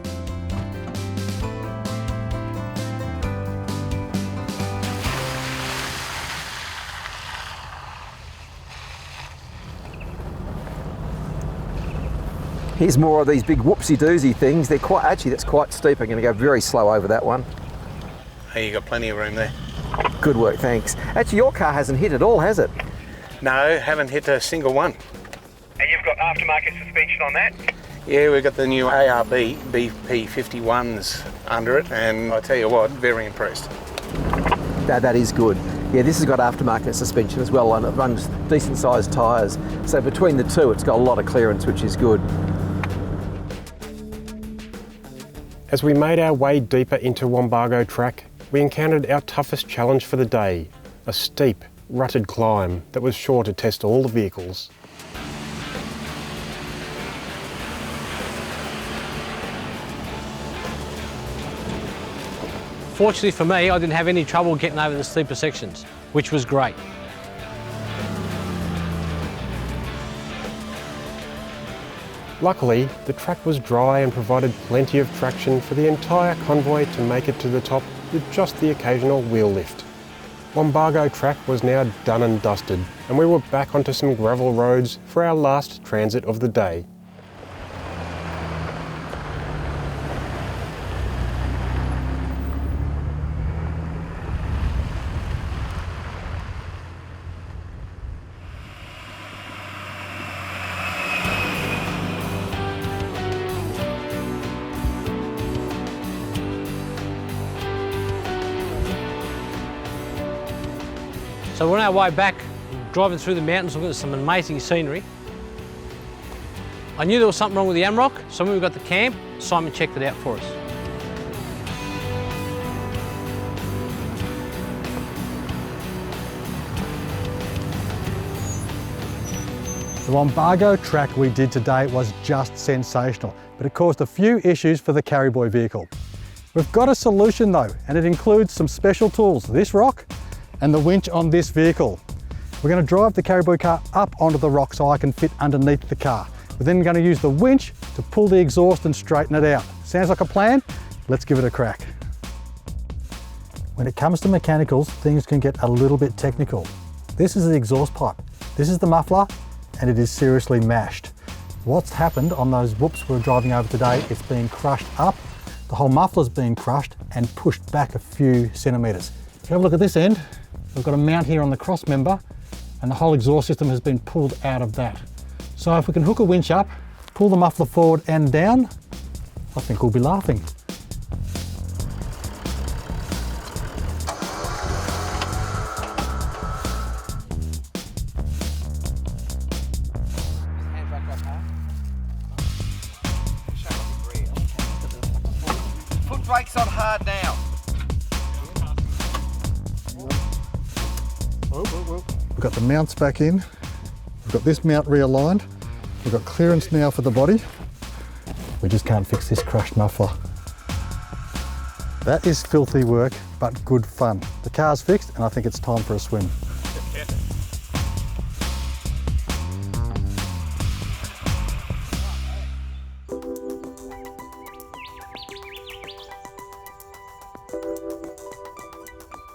[SPEAKER 11] Here's more of these big whoopsie-doozy things. They're quite, actually that's quite steep. I'm going to go very slow over that one.
[SPEAKER 13] Hey, you got plenty of room there.
[SPEAKER 11] Good work, thanks. Actually, your car hasn't hit at all, has it?
[SPEAKER 13] No, haven't hit a single one.
[SPEAKER 17] And you've got aftermarket suspension on that?
[SPEAKER 13] Yeah, we've got the new ARB BP51s under it, and I tell you what, very impressed.
[SPEAKER 11] That is good. Yeah, this has got aftermarket suspension as well, and it runs decent sized tyres. So between the two, it's got a lot of clearance, which is good.
[SPEAKER 1] As we made our way deeper into Wombago track, we encountered our toughest challenge for the day, a steep, rutted climb that was sure to test all the vehicles.
[SPEAKER 9] Fortunately for me, I didn't have any trouble getting over the steeper sections, which was great.
[SPEAKER 1] Luckily, the track was dry and provided plenty of traction for the entire convoy to make it to the top with just the occasional wheel lift. Wombago track was now done and dusted, and we were back onto some gravel roads for our last transit of the day.
[SPEAKER 9] So we're on our way back, driving through the mountains, looking at some amazing scenery. I knew there was something wrong with the AMROC, so when we got to camp, Simon checked it out for us.
[SPEAKER 2] The Wombago track we did today was just sensational, but it caused a few issues for the Carryboy vehicle. We've got a solution though, and it includes some special tools, this rock and the winch on this vehicle. We're going to drive the Carryboy car up onto the rock so I can fit underneath the car. We're then going to use the winch to pull the exhaust and straighten it out. Sounds like a plan? Let's give it a crack. When it comes to mechanicals, things can get a little bit technical. This is the exhaust pipe. This is the muffler, and it is seriously mashed. What's happened on those whoops we're driving over today, it's been crushed up, the whole muffler's been crushed and pushed back a few centimetres. If you have a look at this end, we've got a mount here on the cross member, and the whole exhaust system has been pulled out of that. So if we can hook a winch up, pull the muffler forward and down, I think we'll be laughing.
[SPEAKER 11] Put brakes on hard now.
[SPEAKER 2] We've got the mounts back in. We've got this mount realigned. We've got clearance now for the body. We just can't fix this crushed muffler. That is filthy work, but good fun. The car's fixed and I think it's time for a swim.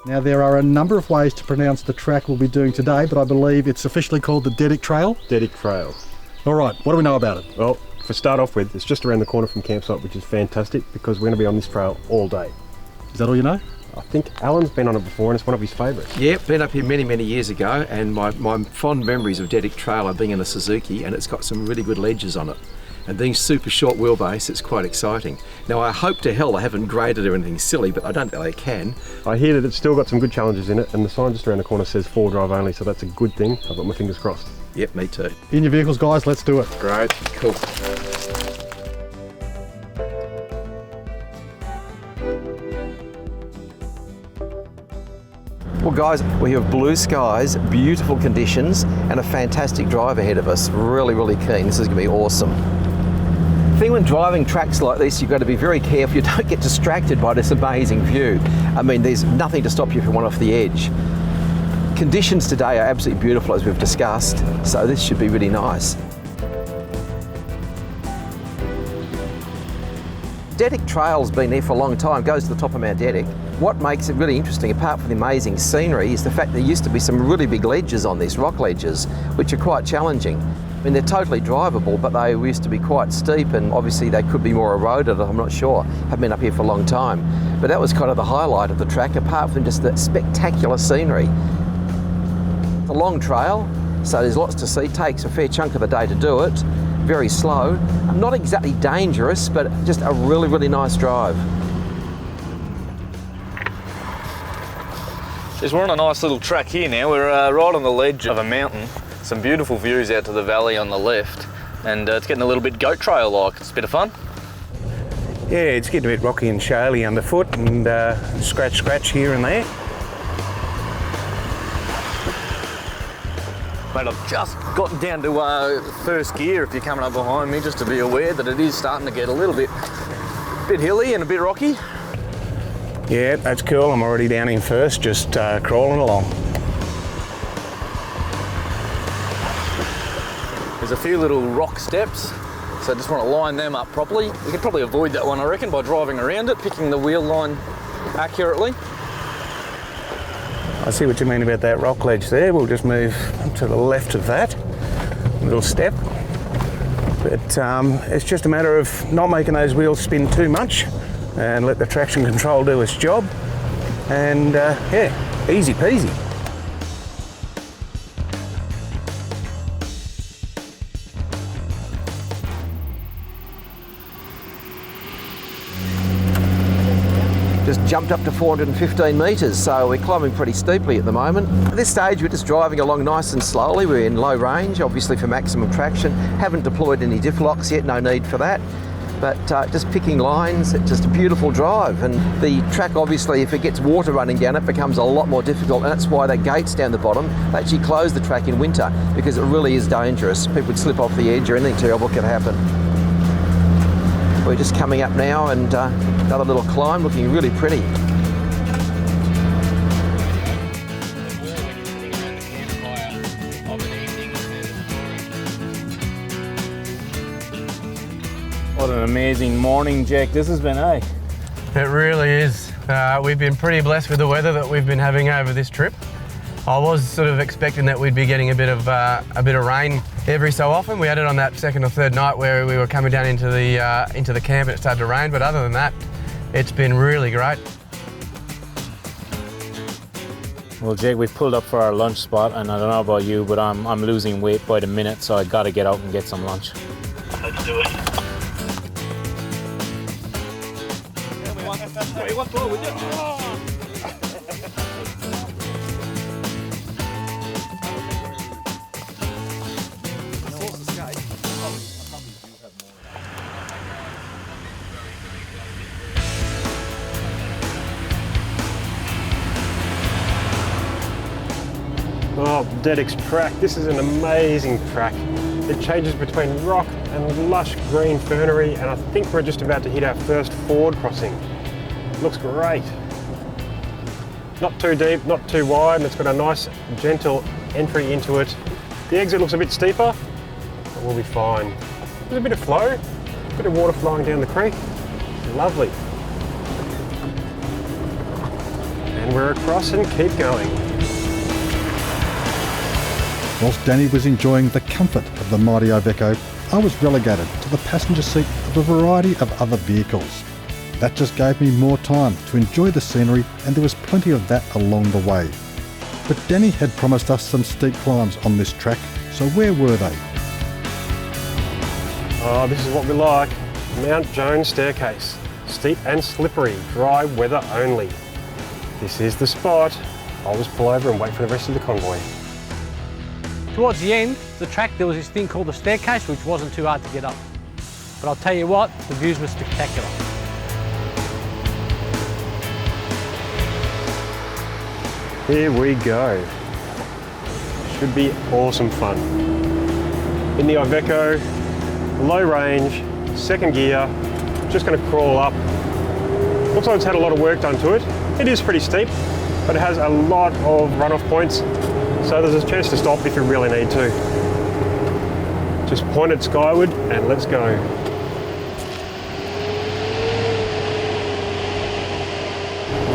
[SPEAKER 2] Now there are a number of ways to pronounce the track we'll be doing today, but I believe it's officially called the Dedic Trail.
[SPEAKER 1] Dedic Trail.
[SPEAKER 2] All right, what do we know about it?
[SPEAKER 1] Well, to start off with, it's just around the corner from campsite, which is fantastic because we're going to be on this trail all day.
[SPEAKER 2] Is that all you know?
[SPEAKER 1] I think Alan's been on it before and it's one of his favourites.
[SPEAKER 11] Yep, been up here many, many years ago, and my fond memories of Dedic Trail are being in a Suzuki, and it's got some really good ledges on it. And being super short wheelbase, it's quite exciting. Now I hope to hell they haven't graded or anything silly, but I don't think they can.
[SPEAKER 1] I hear that it's still got some good challenges in it, and the sign just around the corner says 4-drive only, so that's a good thing. I've got my fingers crossed.
[SPEAKER 11] Yep, me too.
[SPEAKER 2] In your vehicles, guys, let's do it.
[SPEAKER 1] Great.
[SPEAKER 11] Cool. Well guys, we have blue skies, beautiful conditions, and a fantastic drive ahead of us. Really, really keen. This is going to be awesome. The thing when driving tracks like this, you've got to be very careful you don't get distracted by this amazing view. I mean, there's nothing to stop you from one off the edge. Conditions today are absolutely beautiful, as we've discussed, so this should be really nice. Dedic Trail's been there for a long time, goes to the top of Mount Dedic. What makes it really interesting, apart from the amazing scenery, is the fact there used to be some really big ledges on this, rock ledges, which are quite challenging. I mean, they're totally drivable, but they used to be quite steep, and obviously they could be more eroded, I'm not sure. Haven't been up here for a long time. But that was kind of the highlight of the track, apart from just the spectacular scenery. It's a long trail, so there's lots to see, takes a fair chunk of the day to do it. Very slow, not exactly dangerous, but just a really, really nice drive.
[SPEAKER 4] We're on a nice little track here now. We're right on the ledge of a mountain. Some beautiful views out to the valley on the left, and it's getting a little bit goat trail-like. It's a bit of fun.
[SPEAKER 13] Yeah, it's getting a bit rocky and shaly underfoot, and scratch here and there.
[SPEAKER 4] Mate, I've just gotten down to first gear, if you're coming up behind me, just to be aware that it is starting to get a little bit hilly and a bit rocky.
[SPEAKER 13] Yeah, that's cool. I'm already down in first, just crawling along.
[SPEAKER 4] There's a few little rock steps, so I just want to line them up properly. You could probably avoid that one, I reckon, by driving around it, picking the wheel line accurately.
[SPEAKER 13] I see what you mean about that rock ledge there. We'll just move to the left of that little step. But it's just a matter of not making those wheels spin too much and let the traction control do its job. And yeah, easy peasy.
[SPEAKER 11] just jumped up to 415 metres, so we're climbing pretty steeply at the moment. At this stage we're just driving along nice and slowly. We're in low range, obviously for maximum traction. Haven't deployed any diff locks yet, no need for that. But just picking lines, it's just a beautiful drive. And the track, obviously, if it gets water running down it, becomes a lot more difficult, and that's why that gate's down the bottom. They actually close the track in winter because it really is dangerous. People would slip off the edge or anything terrible could happen. We're just coming up now, and another little climb, looking really pretty.
[SPEAKER 14] What an amazing morning, Jake. This has been, eh?
[SPEAKER 15] It really is. We've been pretty blessed with the weather that we've been having over this trip. I was sort of expecting that we'd be getting a bit of rain every so often. We had it on that second or third night where we were coming down into the camp and it started to rain. But other than that, it's been really great.
[SPEAKER 14] Well, Jake, we've pulled up for our lunch spot, and I don't know about you, but I'm losing weight by the minute, so I got to get out and get some lunch.
[SPEAKER 17] Let's do it.
[SPEAKER 1] Oh, Dedic's track. This is an amazing track. It changes between rock and lush green fernery, and I think we're just about to hit our first ford crossing. Looks great. Not too deep, not too wide, and it's got a nice gentle entry into it. The exit looks a bit steeper, but we'll be fine. There's a bit of flow, a bit of water flowing down the creek. Lovely. And we're across and keep going.
[SPEAKER 2] Whilst Danny was enjoying the comfort of the mighty Iveco, I was relegated to the passenger seat of a variety of other vehicles. That just gave me more time to enjoy the scenery, and there was plenty of that along the way. But Danny had promised us some steep climbs on this track, so where were they?
[SPEAKER 1] Oh, this is what we like. Mount Jones staircase. Steep and slippery, dry weather only. This is the spot. I'll just pull over and wait for the rest of the convoy.
[SPEAKER 9] Towards the end, the track, there was this thing called the staircase, which wasn't too hard to get up. But I'll tell you what, the views were spectacular.
[SPEAKER 1] Here we go. Should be awesome fun. In the Iveco, low range, second gear, just going to crawl up. Looks like it's had a lot of work done to it. It is pretty steep, but it has a lot of runoff points, so there's a chance to stop if you really need to. Just point it skyward and let's go.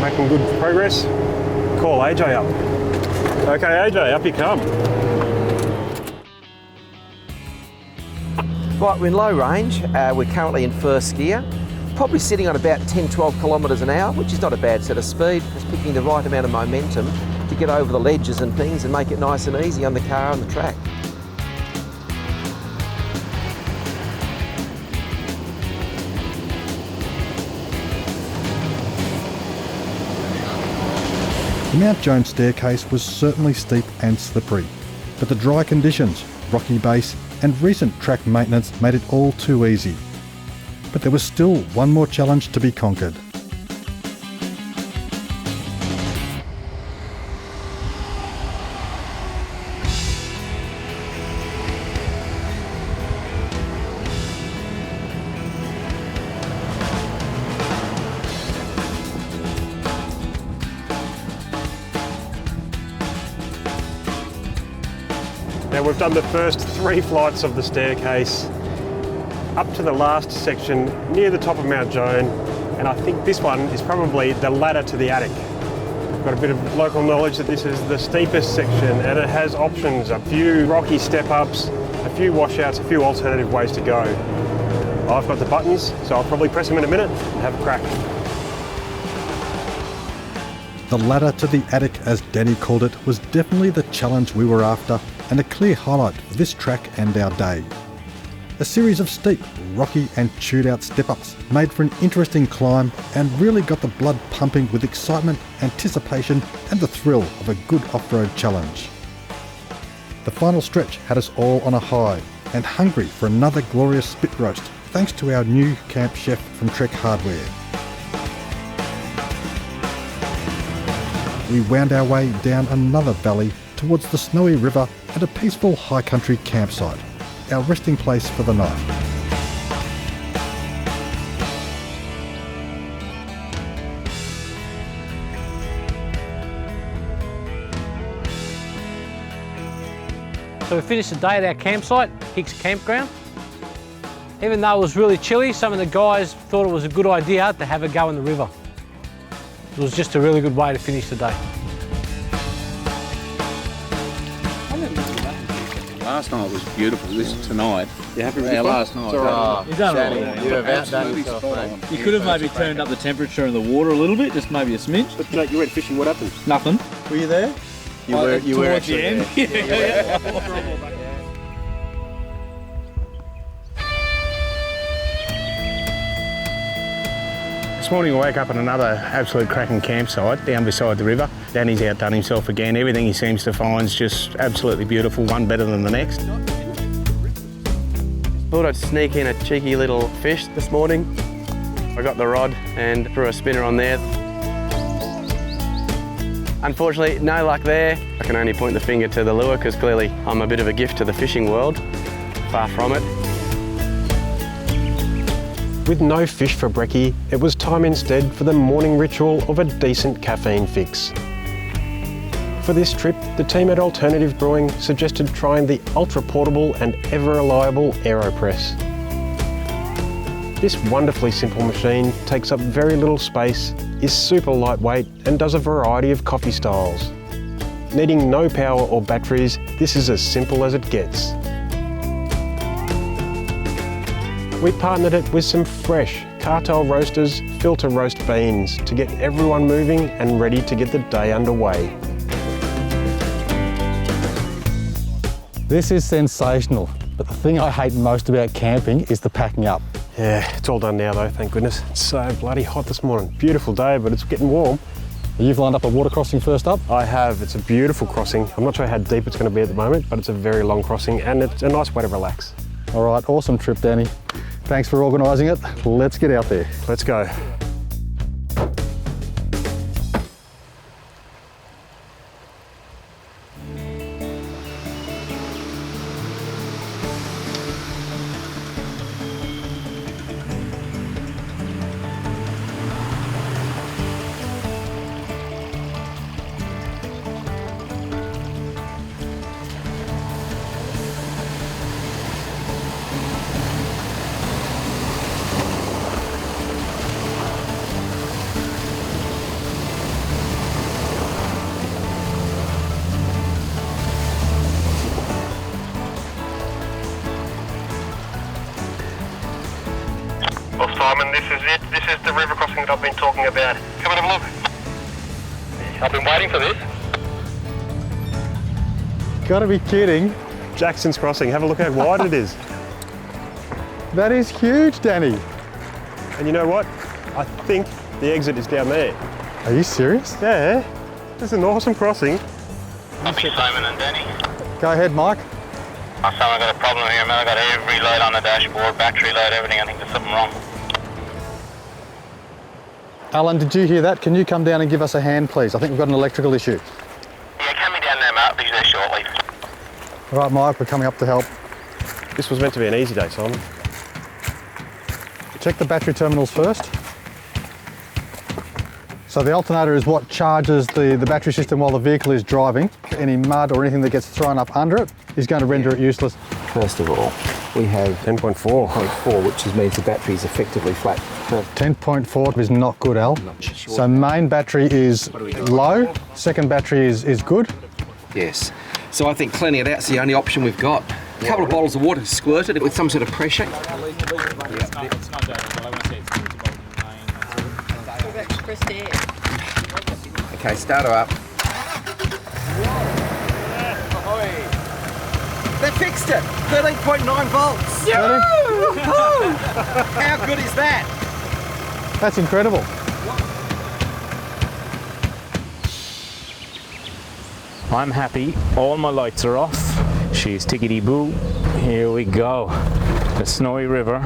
[SPEAKER 1] Making good progress. Call AJ up. Okay, AJ, up you come.
[SPEAKER 11] Right, we're in low range. We're currently in first gear. Probably sitting on about 10-12 kilometres an hour, which is not a bad set of speed. Just picking the right amount of momentum to get over the ledges and things and make it nice and easy on the car and the track.
[SPEAKER 2] The Mount Jones staircase was certainly steep and slippery, but the dry conditions, rocky base and recent track maintenance made it all too easy. But there was still one more challenge to be conquered.
[SPEAKER 1] Now we've done the first 3 flights of the staircase up to the last section near the top of Mount Joan, and I think this one is probably the ladder to the attic. I've got a bit of local knowledge that this is the steepest section, and it has options, a few rocky step-ups, a few washouts, a few alternative ways to go. I've got the buttons, so I'll probably press them in a minute and have a crack.
[SPEAKER 2] The ladder to the attic, as Danny called it, was definitely the challenge we were after, and a clear highlight for this track and our day. A series of steep, rocky and chewed out step-ups made for an interesting climb and really got the blood pumping with excitement, anticipation and the thrill of a good off-road challenge. The final stretch had us all on a high and hungry for another glorious spit roast, thanks to our new camp chef from Trek Hardware. We wound our way down another valley towards the Snowy River and a peaceful high country campsite, our resting place for the night.
[SPEAKER 9] So we finished the day at our campsite, Hicks Campground. Even though it was really chilly, some of the guys thought it was a good idea to have a go in the river. It was just a really good way to finish the day.
[SPEAKER 18] Last night was beautiful. This tonight.
[SPEAKER 15] You happy with
[SPEAKER 18] our
[SPEAKER 15] your
[SPEAKER 18] last
[SPEAKER 15] fun?
[SPEAKER 18] night?
[SPEAKER 15] You've done it. You've outdone yourself, mate.
[SPEAKER 18] You could have maybe turned up the temperature in the water a little bit, just maybe a smidge.
[SPEAKER 15] But Jake, you went fishing. What happened?
[SPEAKER 18] Nothing.
[SPEAKER 15] Were you there? You were
[SPEAKER 18] towards the
[SPEAKER 15] actually
[SPEAKER 18] end.
[SPEAKER 15] there.
[SPEAKER 13] This morning I woke up at another absolute cracking campsite down beside the river. Danny's outdone himself again. Everything he seems to find is just absolutely beautiful, one better than the next.
[SPEAKER 12] Thought I'd sneak in a cheeky little fish this morning. I got the rod and threw a spinner on there. Unfortunately, no luck there. I can only point the finger to the lure because clearly I'm a bit of a gift to the fishing world. Far from it.
[SPEAKER 1] With no fish for brekkie, it was time instead for the morning ritual of a decent caffeine fix. For this trip, the team at Alternative Brewing suggested trying the ultra-portable and ever-reliable AeroPress. This wonderfully simple machine takes up very little space, is super lightweight and does a variety of coffee styles. Needing no power or batteries, this is as simple as it gets. We partnered it with some fresh cartel roasters filter roast beans to get everyone moving and ready to get the day underway.
[SPEAKER 2] This is sensational, but the thing I hate most about camping is the packing up.
[SPEAKER 1] Yeah, it's all done now though, thank goodness. It's so bloody hot this morning. Beautiful day, but it's getting warm.
[SPEAKER 2] You've lined up a water crossing first up?
[SPEAKER 1] I have. It's a beautiful crossing. I'm not sure how deep it's going to be at the moment, but it's a very long crossing and it's a nice way to relax.
[SPEAKER 2] All right, awesome trip, Danny. Thanks for organising it. Let's get out there.
[SPEAKER 1] Let's go.
[SPEAKER 17] Simon, this is it. This is the river crossing that I've been talking about. Come and have a look. I've been waiting for this.
[SPEAKER 2] Gotta be kidding.
[SPEAKER 1] Jackson's Crossing, have a look how wide it is.
[SPEAKER 2] That is huge, Danny.
[SPEAKER 1] And you know what? I think the exit is down there.
[SPEAKER 2] Are you serious?
[SPEAKER 1] Yeah, it's an awesome crossing.
[SPEAKER 17] Copy, Simon and Danny.
[SPEAKER 2] Go ahead, Mike.
[SPEAKER 17] Oh, Simon, I've got a problem here, man. I've got every light on the dashboard, battery load, everything. I think there's something wrong.
[SPEAKER 2] Alan, did you hear that? Can you come down and give us a hand, please? I think we've got an electrical issue.
[SPEAKER 17] Yeah, come me down there, mate. I'll be there shortly.
[SPEAKER 2] All right, Mike, we're coming up to help.
[SPEAKER 1] This was meant to be an easy day, Simon.
[SPEAKER 2] Check the battery terminals first. So the alternator is what charges the battery system while the vehicle is driving. Any mud or anything that gets thrown up under it is going to render it useless.
[SPEAKER 11] First of all, we have
[SPEAKER 1] 10.4,
[SPEAKER 11] which means the battery is effectively flat.
[SPEAKER 2] 10.4 is not good, Al. So main battery is low, second battery is good.
[SPEAKER 11] Yes. So I think cleaning it out's the only option we've got. A couple of bottles of water squirted with some sort of pressure. Okay, start her up.
[SPEAKER 15] They fixed it. 13.9 volts. How good is that?
[SPEAKER 2] That's incredible.
[SPEAKER 14] I'm happy. All my lights are off. She's tickety-boo. Here we go. The Snowy River.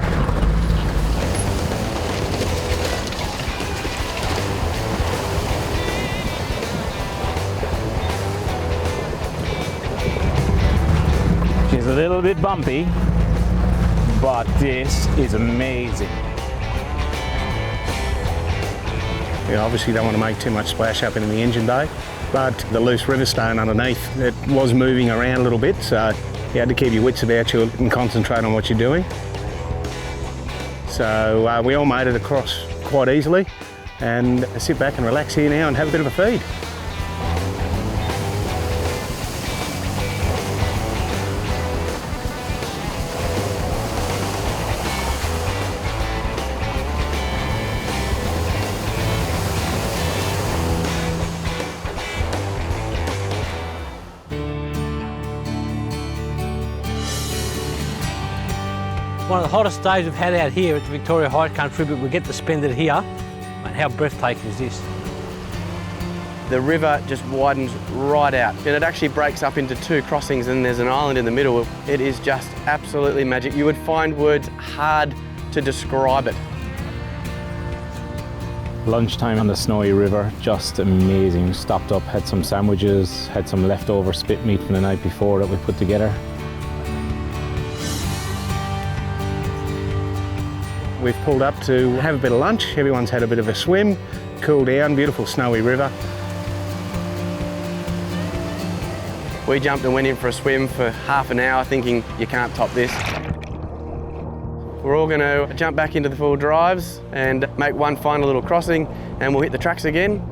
[SPEAKER 14] She's a little bit bumpy, but this is amazing.
[SPEAKER 7] You obviously don't want to make too much splash up in the engine bay, but the loose river stone underneath, it was moving around a little bit, so you had to keep your wits about you and concentrate on what you're doing. So we all made it across quite easily, and sit back and relax here now and have a bit of a feed.
[SPEAKER 9] One of the hottest days we've had out here at the Victorian High Country, but we get to spend it here. And how breathtaking is this?
[SPEAKER 12] The river just widens right out, and it actually breaks up into two crossings, and there's an island in the middle. It is just absolutely magic. You would find words hard to describe it.
[SPEAKER 14] Lunchtime on the Snowy River, just amazing. Stopped up, had some sandwiches, had some leftover spit meat from the night before that we put together.
[SPEAKER 7] We've pulled up to have a bit of lunch. Everyone's had a bit of a swim, cool down, beautiful Snowy River.
[SPEAKER 12] We jumped and went in for a swim for half an hour thinking you can't top this. We're all going to jump back into the full drives and make one final little crossing, and we'll hit the tracks again.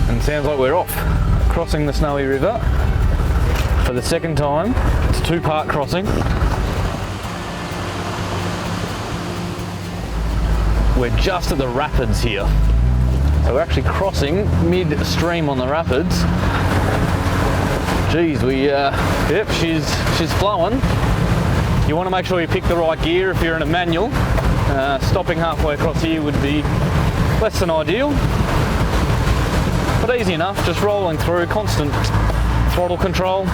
[SPEAKER 4] And it sounds like we're off. Crossing the Snowy River for the second time. It's a two-part crossing. We're just at the rapids here. So we're actually crossing mid-stream on the rapids. Geez, yep, she's flowing. You want to make sure you pick the right gear if you're in a manual. Stopping halfway across here would be less than ideal. But easy enough, just rolling through, constant throttle control.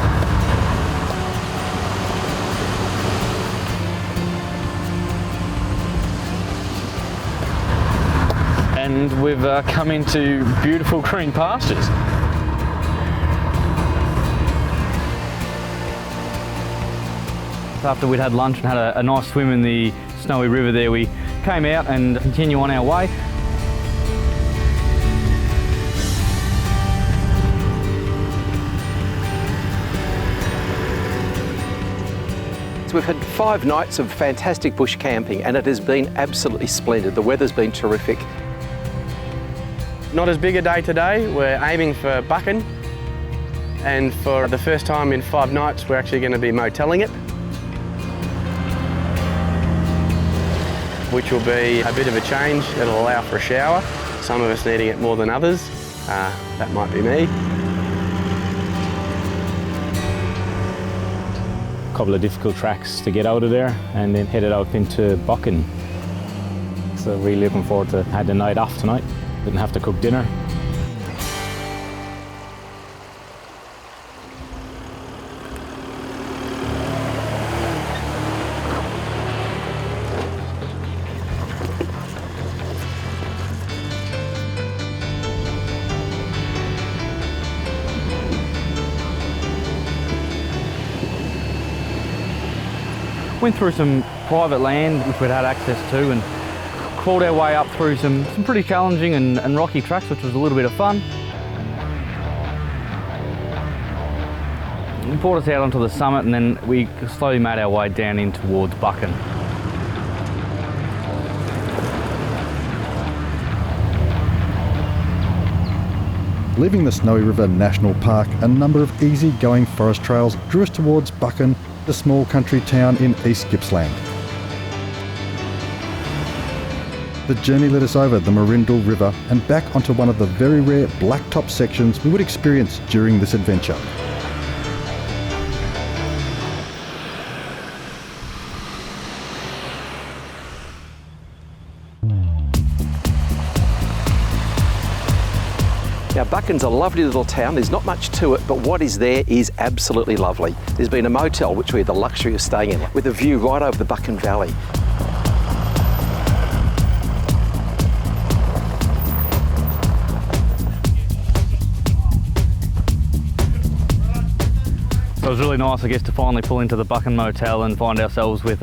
[SPEAKER 4] And we've come into beautiful green pastures. After we'd had lunch and had a nice swim in the Snowy River there, we came out and continue on our way.
[SPEAKER 11] So we've had 5 nights of fantastic bush camping, and it has been absolutely splendid. The weather's been terrific.
[SPEAKER 12] Not as big a day today. We're aiming for bucking, and for the first time in 5 nights we're actually going to be motelling it, which will be a bit of a change. It'll allow for a shower, some of us needing it more than others. That might be me.
[SPEAKER 14] Couple of difficult tracks to get out of there, and then headed out into bucking. So really looking forward to had the night off tonight. Didn't have to cook dinner.
[SPEAKER 4] Went through some private land which we'd had access to, and crawled our way up through some pretty challenging and rocky tracks, which was a little bit of fun. It brought us out onto the summit, and then we slowly made our way down in towards Buchan.
[SPEAKER 2] Leaving the Snowy River National Park, a number of easy-going forest trails drew us towards Buchan, the small country town in East Gippsland. The journey led us over the Marindal River and back onto one of the very rare blacktop sections we would experience during this adventure.
[SPEAKER 11] Now Buchan's a lovely little town, there's not much to it, but what is there is absolutely lovely. There's been a motel which we had the luxury of staying in, with a view right over the Buchan Valley.
[SPEAKER 4] So it was really nice, I guess, to finally pull into the Buchan Motel and find ourselves with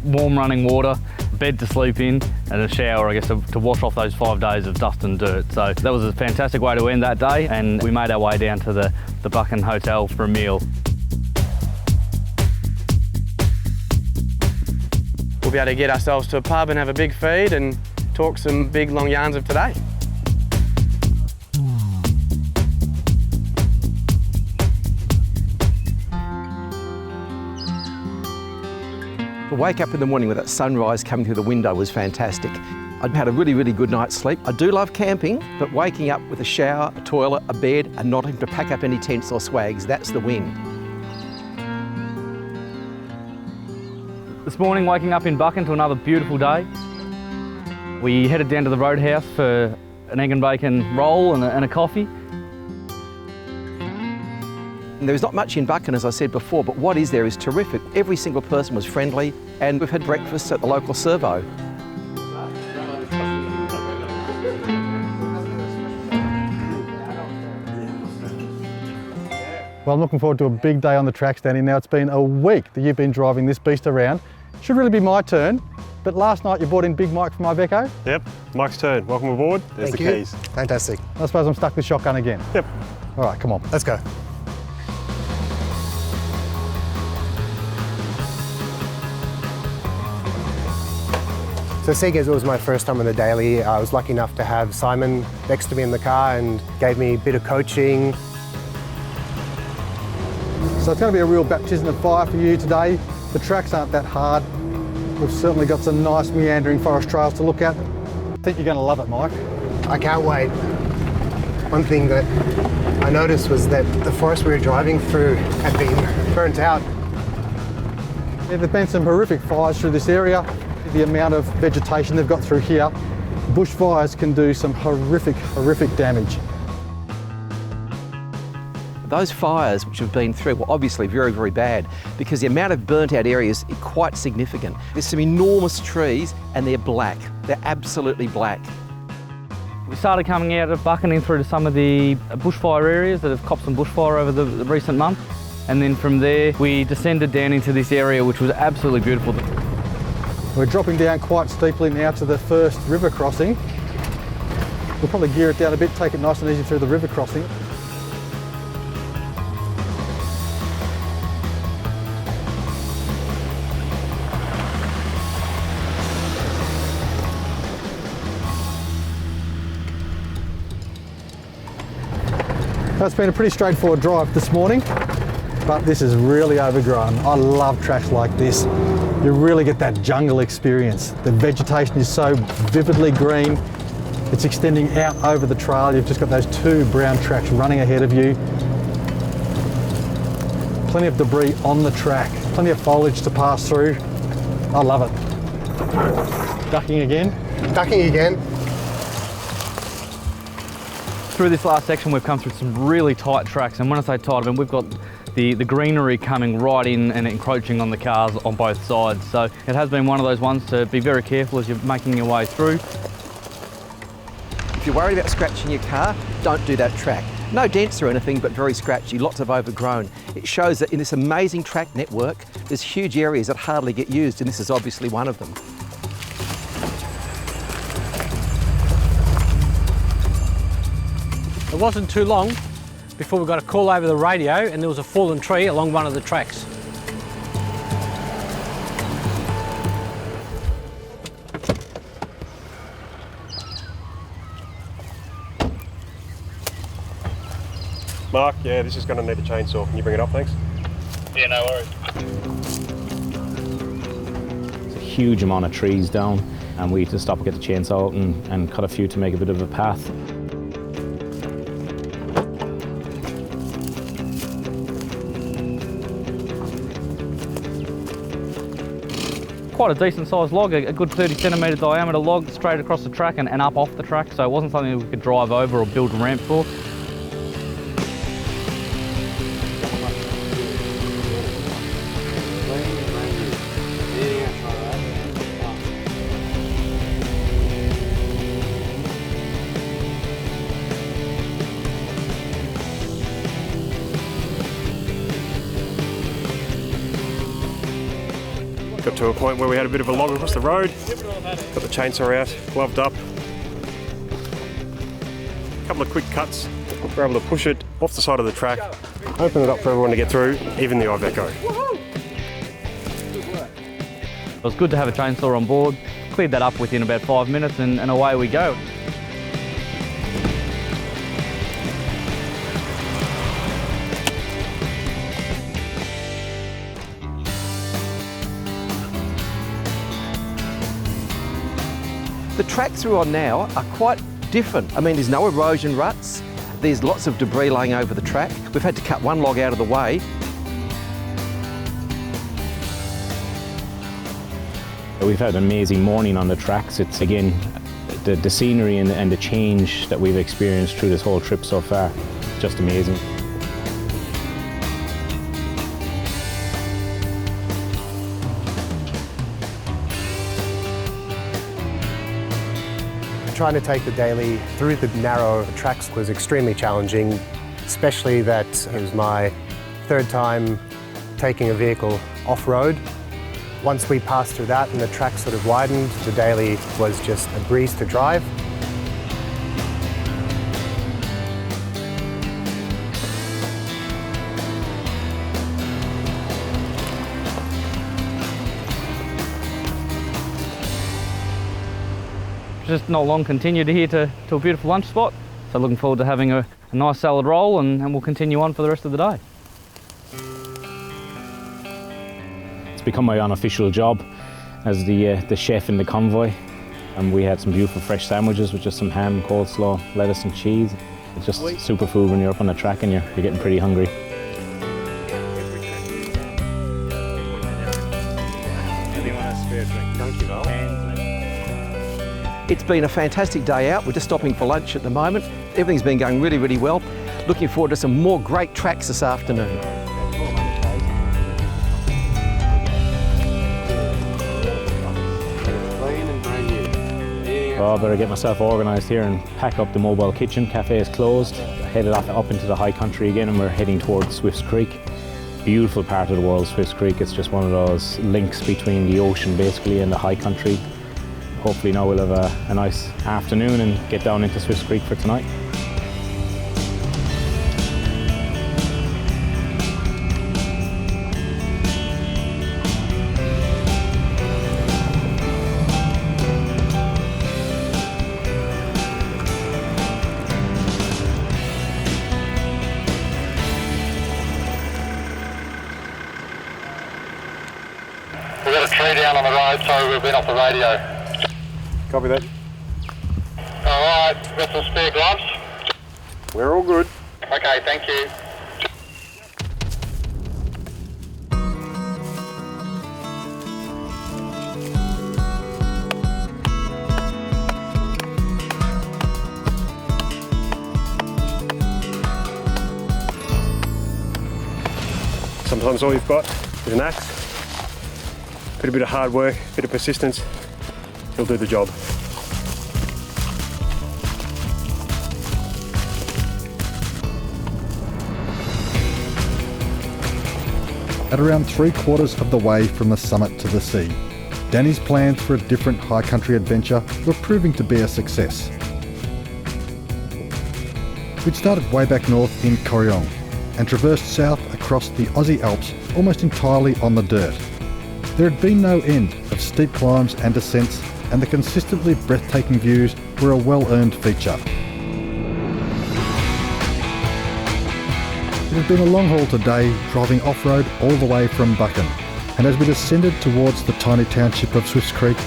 [SPEAKER 4] warm running water, bed to sleep in, and a shower, I guess, to wash off those 5 days of dust and dirt. So that was a fantastic way to end that day, and we made our way down to the Buchan Hotel for a meal.
[SPEAKER 15] We'll be able to get ourselves to a pub and have a big feed and talk some big long yarns of today.
[SPEAKER 11] To wake up in the morning with that sunrise coming through the window was fantastic. I'd had a really, really good night's sleep. I do love camping, but waking up with a shower, a toilet, a bed, and not having to pack up any tents or swags, that's the win.
[SPEAKER 4] This morning, waking up in Buchan to another beautiful day. We headed down to the Roadhouse for an egg and bacon roll and a coffee.
[SPEAKER 11] There's not much in Buchan, as I said before, but what is there is terrific. Every single person was friendly, and we've had breakfast at the local servo.
[SPEAKER 2] Well, I'm looking forward to a big day on the tracks, Danny. Now, it's been a week that you've been driving this beast around. Should really be my turn, but last night you brought in Big Mike from Iveco.
[SPEAKER 1] Yep, Mike's turn. Welcome aboard. There's the keys.
[SPEAKER 2] Fantastic. I suppose I'm stuck with shotgun again.
[SPEAKER 1] Yep.
[SPEAKER 2] All right, come on. Let's go.
[SPEAKER 19] So Seagate was my first time on the daily. I was lucky enough to have Simon next to me in the car and gave me a bit of coaching.
[SPEAKER 2] So it's going to be a real baptism of fire for you today. The tracks aren't that hard. We've certainly got some nice meandering forest trails to look at. I think you're going to love it, Mike.
[SPEAKER 19] I can't wait. One thing that I noticed was that the forest we were driving through had been burnt out.
[SPEAKER 2] Yeah, there've been some horrific fires through this area. The amount of vegetation they've got through here, bushfires can do some horrific damage.
[SPEAKER 11] Those fires which have been through were obviously very, very bad because the amount of burnt out areas is quite significant. There's some enormous trees and they're black. They're absolutely black.
[SPEAKER 4] We started coming out of Buchan in through to some of the bushfire areas that have copped some bushfire over the recent month. And then from there, we descended down into this area, which was absolutely beautiful.
[SPEAKER 2] We're dropping down quite steeply now to the first river crossing. We'll probably gear it down a bit, take it nice and easy through the river crossing. It's been a pretty straightforward drive this morning, but this is really overgrown. I love tracks like this. You really get that jungle experience. The vegetation is so vividly green. It's extending out over the trail. You've just got those two brown tracks running ahead of you. Plenty of debris on the track, plenty of foliage to pass through. I love it. Ducking again.
[SPEAKER 19] Ducking again.
[SPEAKER 4] Through this last section, we've come through some really tight tracks, and when I say tight, I mean we've got the greenery coming right in and encroaching on the cars on both sides. So it has been one of those ones to be very careful as you're making your way through.
[SPEAKER 11] If you're worried about scratching your car, don't do that track. No dents or anything, but very scratchy, lots of overgrown. It shows that in this amazing track network, there's huge areas that hardly get used, and this is obviously one of them.
[SPEAKER 9] It wasn't too long before we got a call over the radio and there was a fallen tree along one of the tracks.
[SPEAKER 1] Mark, yeah, this is going to need a chainsaw. Can you bring it up, thanks?
[SPEAKER 18] Yeah, no worries.
[SPEAKER 14] There's a huge amount of trees down and we had to stop and get the chainsaw out and cut a few to make a bit of a path.
[SPEAKER 4] Quite a decent sized log, a good 30 centimetre diameter log straight across the track and up off the track, so it wasn't something that we could drive over or build a ramp for.
[SPEAKER 20] Got to a point where we had a bit of a log across the road, got the chainsaw out, gloved up, a couple of quick cuts, we're able to push it off the side of the track, open it up for everyone to get through, even the Iveco.
[SPEAKER 4] It was good to have a chainsaw on board, cleared that up within about 5 minutes and away we go.
[SPEAKER 11] The tracks we're on now are quite different. I mean, there's no erosion ruts, there's lots of debris laying over the track. We've had to cut one log out of the way.
[SPEAKER 14] We've had an amazing morning on the tracks. It's again, the scenery and the change that we've experienced through this whole trip so far, just amazing.
[SPEAKER 19] Trying to take the daily through the narrow tracks was extremely challenging, especially that it was my third time taking a vehicle off-road. Once we passed through that and the track sort of widened, the daily was just a breeze to drive.
[SPEAKER 4] Just not long continued here to a beautiful lunch spot. So looking forward to having a nice salad roll and we'll continue on for the rest of the day.
[SPEAKER 14] It's become my unofficial job as the chef in the convoy. And we had some beautiful fresh sandwiches with just some ham, coleslaw, lettuce and cheese. It's just super food when you're up on the track and you're getting pretty hungry.
[SPEAKER 11] It's been a fantastic day out. We're just stopping for lunch at the moment. Everything's been going really, really well. Looking forward to some more great tracks this afternoon.
[SPEAKER 14] Oh, I better get myself organised here and pack up the mobile kitchen. Cafe is closed. Headed off up into the High Country again and we're heading towards Swifts Creek. Beautiful part of the world, Swifts Creek. It's just one of those links between the ocean basically and the High Country. Hopefully now we'll have a nice afternoon and get down into Swifts Creek for tonight.
[SPEAKER 17] We've got a tree down on the road, so we've been off the radio.
[SPEAKER 20] Copy that.
[SPEAKER 17] All right, got some spare gloves?
[SPEAKER 20] We're all good.
[SPEAKER 17] Okay, thank you.
[SPEAKER 20] Sometimes all you've got is an axe, a bit of hard work, a bit of persistence, it'll do the job.
[SPEAKER 2] At around 3/4 of the way from the summit to the sea, Danny's plans for a different high country adventure were proving to be a success. We'd started way back north in Corryong and traversed south across the Aussie Alps almost entirely on the dirt. There had been no end of steep climbs and descents, and the consistently breathtaking views were a well-earned feature. It had been a long haul today, driving off-road all the way from Buchan, and as we descended towards the tiny township of Swifts Creek,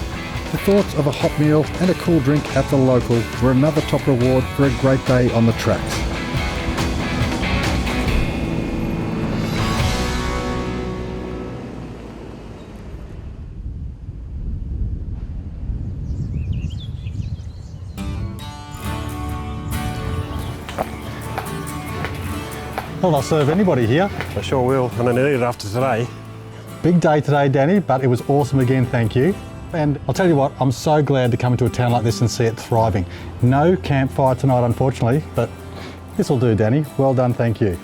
[SPEAKER 2] The thoughts of a hot meal and a cool drink at the local were another top reward for a great day on the tracks. Well, I'll serve anybody here.
[SPEAKER 20] I sure will, and I need it after today.
[SPEAKER 2] Big day today, Danny, but it was awesome again, thank you. And I'll tell you what, I'm so glad to come into a town like this and see it thriving. No campfire tonight, unfortunately, but this'll do, Danny. Well done, thank you.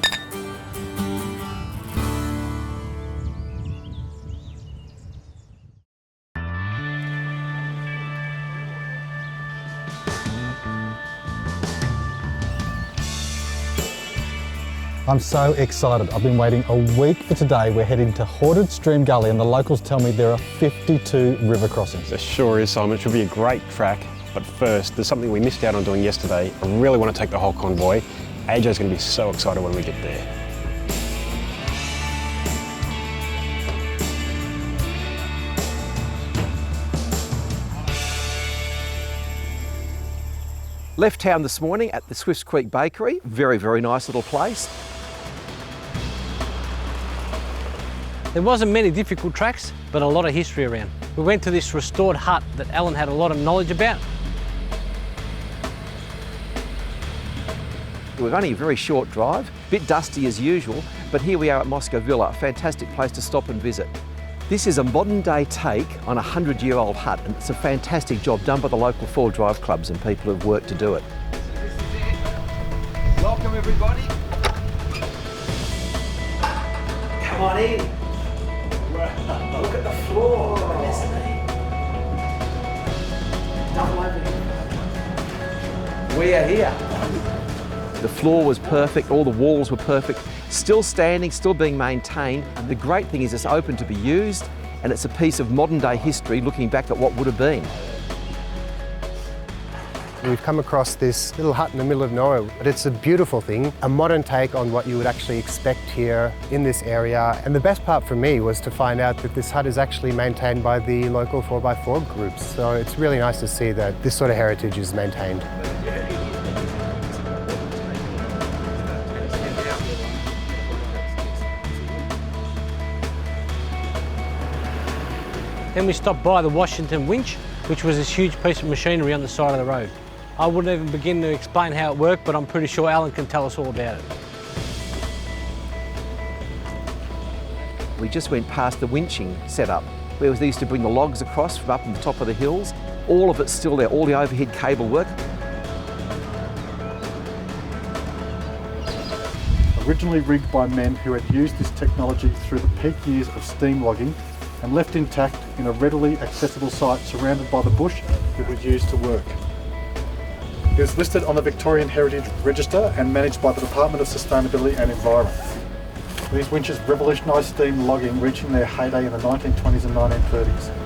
[SPEAKER 2] I'm so excited. I've been waiting a week for today. We're heading to Haunted Stream Gully and the locals tell me there are 52 river crossings.
[SPEAKER 20] It sure is, Simon. It should be a great track. But first, there's something we missed out on doing yesterday. I really want to take the whole convoy. AJ's going to be so excited when we get there.
[SPEAKER 11] Left town this morning at the Swifts Creek Bakery. Very, very nice little place.
[SPEAKER 9] There wasn't many difficult tracks, but a lot of history around. We went to this restored hut that Alan had a lot of knowledge about.
[SPEAKER 11] It was only a very short drive, a bit dusty as usual, but here we are at Moscow Villa, a fantastic place to stop and visit. This is a modern day take on a 100-year-old hut, and it's a fantastic job done by the local 4 drive clubs and people who've worked to do it.
[SPEAKER 21] Welcome everybody.
[SPEAKER 11] Come on in. Look at the floor. Double opening. We are here. The floor was perfect, all the walls were perfect, still standing, still being maintained. And the great thing is it's open to be used, and it's a piece of modern day history looking back at what would have been.
[SPEAKER 19] We've come across this little hut in the middle of nowhere, but it's a beautiful thing, a modern take on what you would actually expect here in this area. And the best part for me was to find out that this hut is actually maintained by the local 4x4 groups. So it's really nice to see that this sort of heritage is maintained.
[SPEAKER 9] Then we stopped by the Washington winch, which was this huge piece of machinery on the side of the road. I wouldn't even begin to explain how it worked, but I'm pretty sure Alan can tell us all about it.
[SPEAKER 11] We just went past the winching setup, where they used to bring the logs across from up on the top of the hills. All of it's still there, all the overhead cable work.
[SPEAKER 2] Originally rigged by men who had used this technology through the peak years of steam logging and left intact in a readily accessible site surrounded by the bush it would use to work. It is listed on the Victorian Heritage Register and managed by the Department of Sustainability and Environment. These winches revolutionised steam logging, reaching their heyday in the 1920s and 1930s.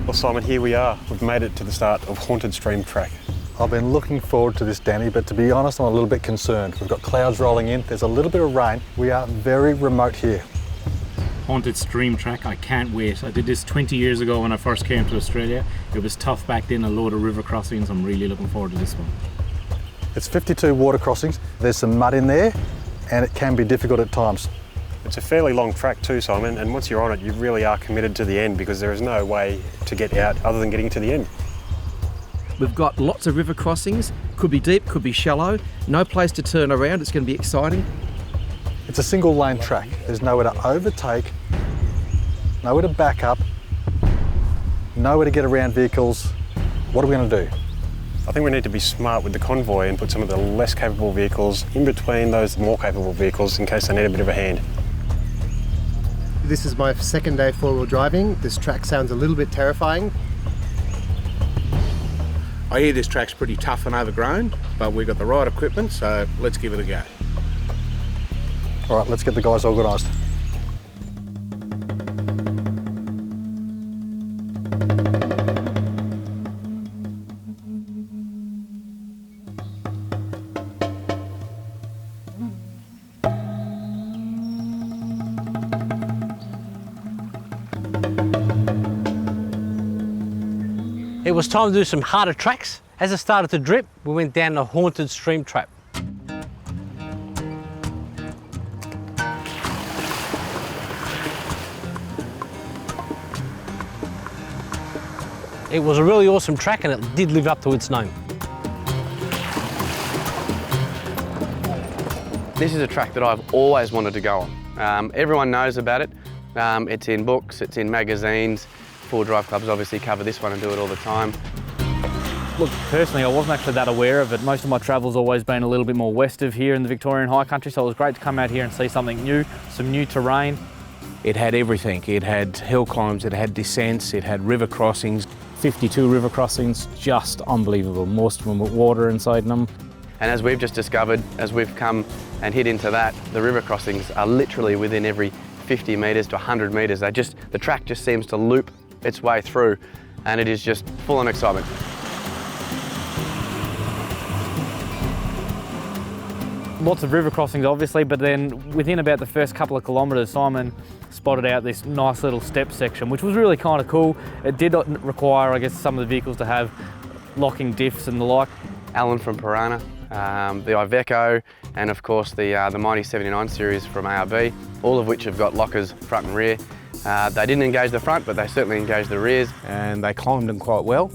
[SPEAKER 20] Well, Simon, here we are. We've made it to the start of Haunted Stream Track.
[SPEAKER 2] I've been looking forward to this, Danny, but to be honest, I'm a little bit concerned. We've got clouds rolling in, there's a little bit of rain. We are very remote here.
[SPEAKER 14] Haunted Stream Track, I can't wait. I did this 20 years ago when I first came to Australia. It was tough back then, a load of river crossings. I'm really looking forward to this one.
[SPEAKER 2] It's 52 water crossings. There's some mud in there, and it can be difficult at times.
[SPEAKER 20] It's a fairly long track too, Simon, and once you're on it, you really are committed to the end because there is no way to get out other than getting to the end.
[SPEAKER 11] We've got lots of river crossings, could be deep, could be shallow, no place to turn around, it's going to be exciting.
[SPEAKER 2] It's a single lane track. There's nowhere to overtake, nowhere to back up, nowhere to get around vehicles. What are we going to do?
[SPEAKER 20] I think we need to be smart with the convoy and put some of the less capable vehicles in between those more capable vehicles in case they need a bit of a hand.
[SPEAKER 19] This is my second day four-wheel driving. This track sounds a little bit terrifying.
[SPEAKER 13] I hear this track's pretty tough and overgrown, but we've got the right equipment, so let's give it a go.
[SPEAKER 2] All right, let's get the guys organised.
[SPEAKER 9] It was time to do some harder tracks. As it started to drip, we went down the haunted stream trap. It was a really awesome track and it did live up to its name.
[SPEAKER 12] This is a track that I've always wanted to go on. Everyone knows about it. It's in books, it's in magazines. Four drive clubs obviously cover this one and do it all the time.
[SPEAKER 4] Look, personally, I wasn't actually that aware of it. Most of my travel's always been a little bit more west of here in the Victorian High Country, so it was great to come out here and see something new, some new terrain.
[SPEAKER 13] It had everything. It had hill climbs, it had descents, it had river crossings.
[SPEAKER 14] 52 river crossings, just unbelievable. Most of them with water inside them.
[SPEAKER 12] And as we've just discovered, as we've come and hit into that, the river crossings are literally within every 50 metres to 100 metres. The track just seems to loop its way through, and it is just full on excitement.
[SPEAKER 4] Lots of river crossings obviously, but then within about the first couple of kilometres, Simon spotted out this nice little step section, which was really kind of cool. It did require, I guess, some of the vehicles to have locking diffs and the like.
[SPEAKER 12] Alan from Piranha, the Iveco, and of course the Mighty 79 series from ARB, all of which have got lockers front and rear. They didn't engage the front, but they certainly engaged the rears.
[SPEAKER 13] And they climbed them quite well.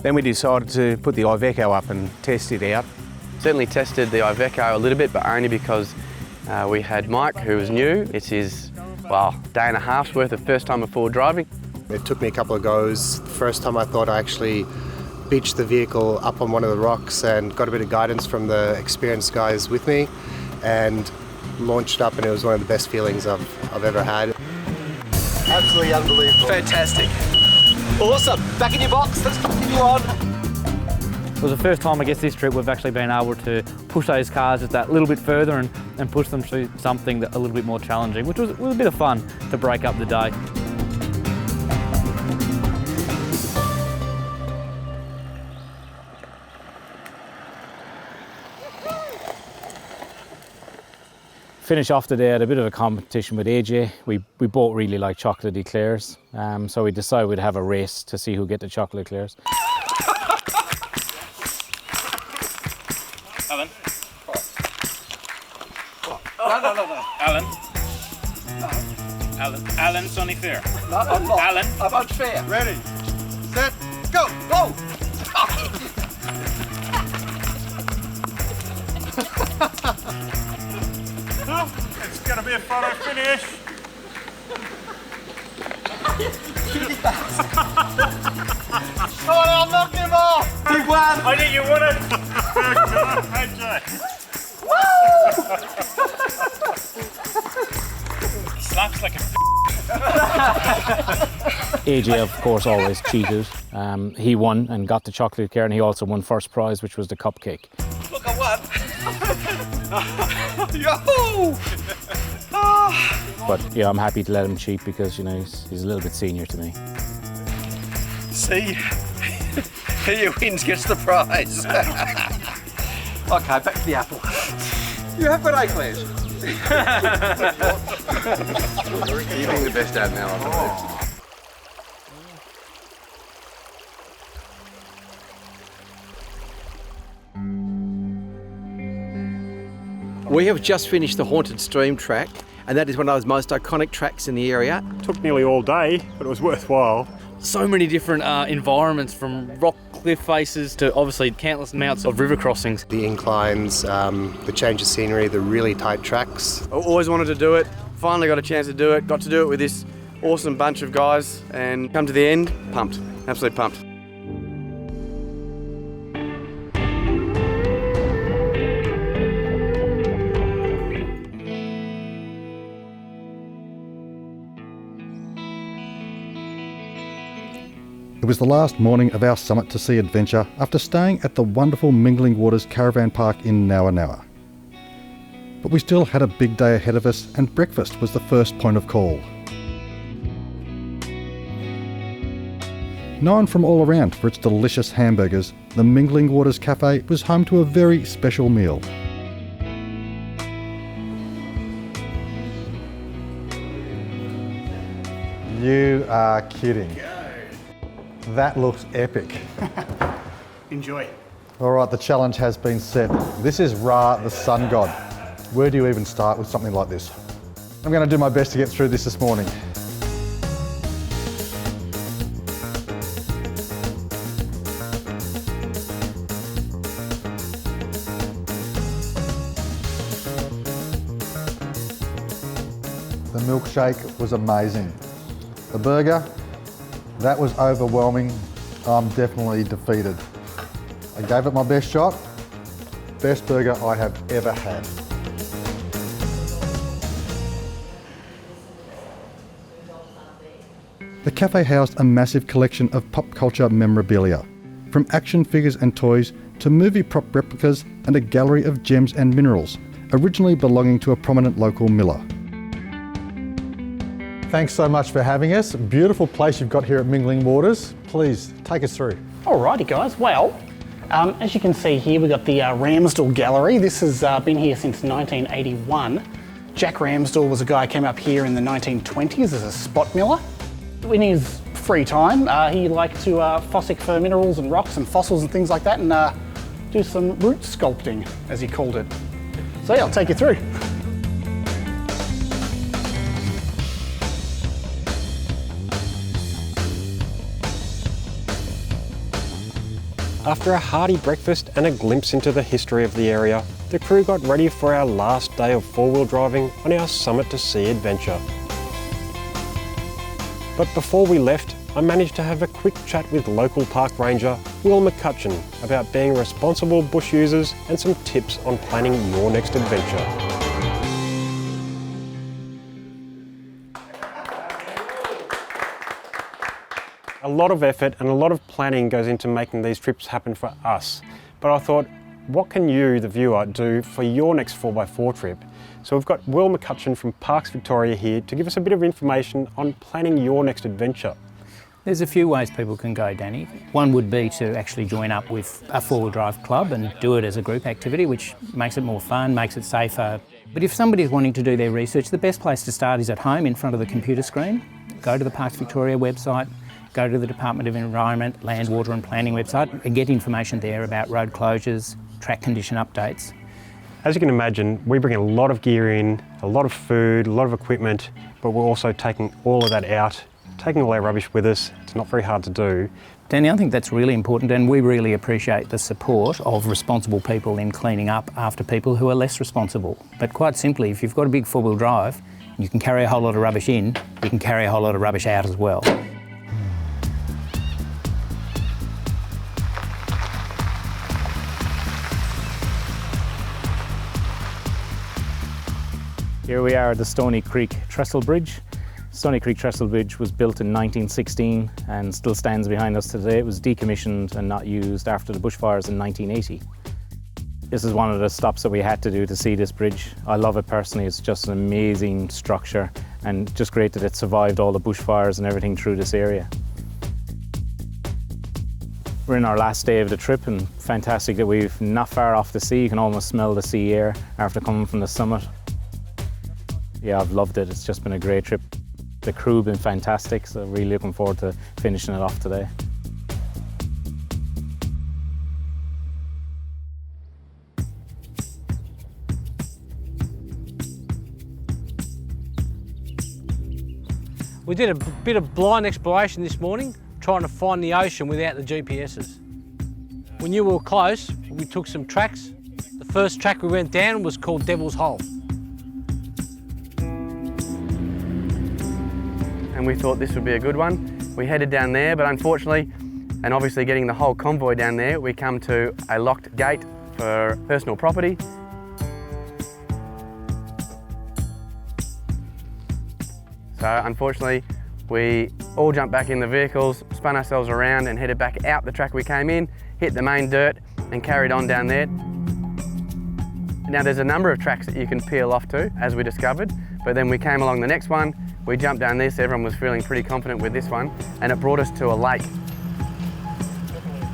[SPEAKER 13] Then we decided to put the Iveco up and test it out.
[SPEAKER 12] Certainly tested the Iveco a little bit, but only because we had Mike, who was new. It's his, well, day and a half's worth of first time of forward driving.
[SPEAKER 19] It took me a couple of goes. First time I thought I actually beached the vehicle up on one of the rocks and got a bit of guidance from the experienced guys with me and launched up, and it was one of the best feelings I've ever had.
[SPEAKER 11] Absolutely unbelievable.
[SPEAKER 15] Fantastic. Awesome. Back in your box. Let's continue on.
[SPEAKER 4] It was the first time, I guess, this trip we've actually been able to push those cars just that little bit further and push them through something that a little bit more challenging, which was a bit of fun to break up the day.
[SPEAKER 14] Finish off the day at a bit of a competition with AJ. We both really like chocolate eclairs, so we decided we'd have a race to see who get the chocolate eclairs.
[SPEAKER 18] Alan. No. Alan. No. Alan's only fair.
[SPEAKER 15] No, I'm not.
[SPEAKER 18] Alan.
[SPEAKER 15] I'm unfair.
[SPEAKER 18] Ready.
[SPEAKER 15] Set. Go. Go.
[SPEAKER 18] It's going to be a photo finish.
[SPEAKER 15] Come on, I'll knock him off. Big one.
[SPEAKER 18] I think you won it. Woo! Slaps like a
[SPEAKER 14] AJ, of course, always cheated. He won and got the chocolate eclair, and he also won first prize, which was the cupcake.
[SPEAKER 15] Look, I won. Yahoo!
[SPEAKER 14] But yeah, I'm happy to let him cheat because, you know, he's a little bit senior to me.
[SPEAKER 15] See, who wins gets the prize. Okay, back to the apple. You have got eclairs.
[SPEAKER 12] You're being the best dad now, I believe.
[SPEAKER 11] We have just finished the Haunted Stream track, and that is one of those most iconic tracks in the area.
[SPEAKER 20] Took nearly all day, but it was worthwhile.
[SPEAKER 4] So many different environments, from rock cliff faces to obviously countless amounts of river crossings.
[SPEAKER 19] The inclines, the change of scenery, the really tight tracks.
[SPEAKER 12] I always wanted to do it, finally got a chance to do it, got to do it with this awesome bunch of guys, and come to the end, pumped, absolutely pumped.
[SPEAKER 2] It was the last morning of our Summit to Sea adventure after staying at the wonderful Mingling Waters Caravan Park in Nowa Nowa. But we still had a big day ahead of us, and breakfast was the first point of call. Known from all around for its delicious hamburgers, the Mingling Waters Cafe was home to a very special meal. You are kidding. That looks epic.
[SPEAKER 21] Enjoy.
[SPEAKER 2] All right, the challenge has been set. This is Ra, the sun god. Where do you even start with something like this? I'm going to do my best to get through this morning. The milkshake was amazing. The burger, that was overwhelming. I'm definitely defeated. I gave it my best shot. Best burger I have ever had. The cafe housed a massive collection of pop culture memorabilia, from action figures and toys to movie prop replicas and a gallery of gems and minerals, originally belonging to a prominent local miller. Thanks so much for having us. Beautiful place you've got here at Mingling Waters. Please take us through.
[SPEAKER 21] Alrighty guys, well, as you can see here, we've got the Ramsdell Gallery. This has been here since 1981. Jack Ramsdell was a guy who came up here in the 1920s as a spot miller. In his free time, he liked to fossick for minerals and rocks and fossils and things like that, and do some root sculpting, as he called it. So yeah, I'll take you through.
[SPEAKER 20] After a hearty breakfast and a glimpse into the history of the area, the crew got ready for our last day of four-wheel driving on our Summit to Sea adventure. But before we left, I managed to have a quick chat with local park ranger Will McCutcheon about being responsible bush users and some tips on planning your next adventure. A lot of effort and a lot of planning goes into making these trips happen for us. But I thought, what can you, the viewer, do for your next 4x4 trip? So we've got Will McCutcheon from Parks Victoria here to give us a bit of information on planning your next adventure.
[SPEAKER 22] There's a few ways people can go, Danny. One would be to actually join up with a four-wheel drive club and do it as a group activity, which makes it more fun, makes it safer. But if somebody's wanting to do their research, the best place to start is at home in front of the computer screen. Go to the Parks Victoria website, go to the Department of Environment, Land, Water and Planning website and get information there about road closures, track condition updates.
[SPEAKER 20] As you can imagine, we bring a lot of gear in, a lot of food, a lot of equipment, but we're also taking all of that out, taking all our rubbish with us. It's not very hard to do.
[SPEAKER 22] Danny, I think that's really important, and we really appreciate the support of responsible people in cleaning up after people who are less responsible. But quite simply, if you've got a big four-wheel drive, you can carry a whole lot of rubbish in, you can carry a whole lot of rubbish out as well.
[SPEAKER 14] Here we are at the Stony Creek Trestle Bridge. Stony Creek Trestle Bridge was built in 1916 and still stands behind us today. It was decommissioned and not used after the bushfires in 1980. This is one of the stops that we had to do to see this bridge. I love it personally. It's just an amazing structure and just great that it survived all the bushfires and everything through this area. We're in our last day of the trip and fantastic that we're not far off the sea. You can almost smell the sea air after coming from the summit. Yeah, I've loved it. It's just been a great trip. The crew have been fantastic, so really looking forward to finishing it off today.
[SPEAKER 9] We did a bit of blind exploration this morning, trying to find the ocean without the GPSs. We knew we were close, we took some tracks. The first track we went down was called Devil's Hole.
[SPEAKER 15] And we thought this would be a good one. We headed down there, but unfortunately, and obviously getting the whole convoy down there, we come to a locked gate for personal property. So unfortunately,
[SPEAKER 12] We all jumped back in the vehicles, spun ourselves around and headed back out the track we came in, hit the main dirt and carried on down there. Now there's a number of tracks that you can peel off to, as we discovered, but then we came along the next one, we jumped down this, everyone was feeling pretty confident with this one, and it brought us to a lake.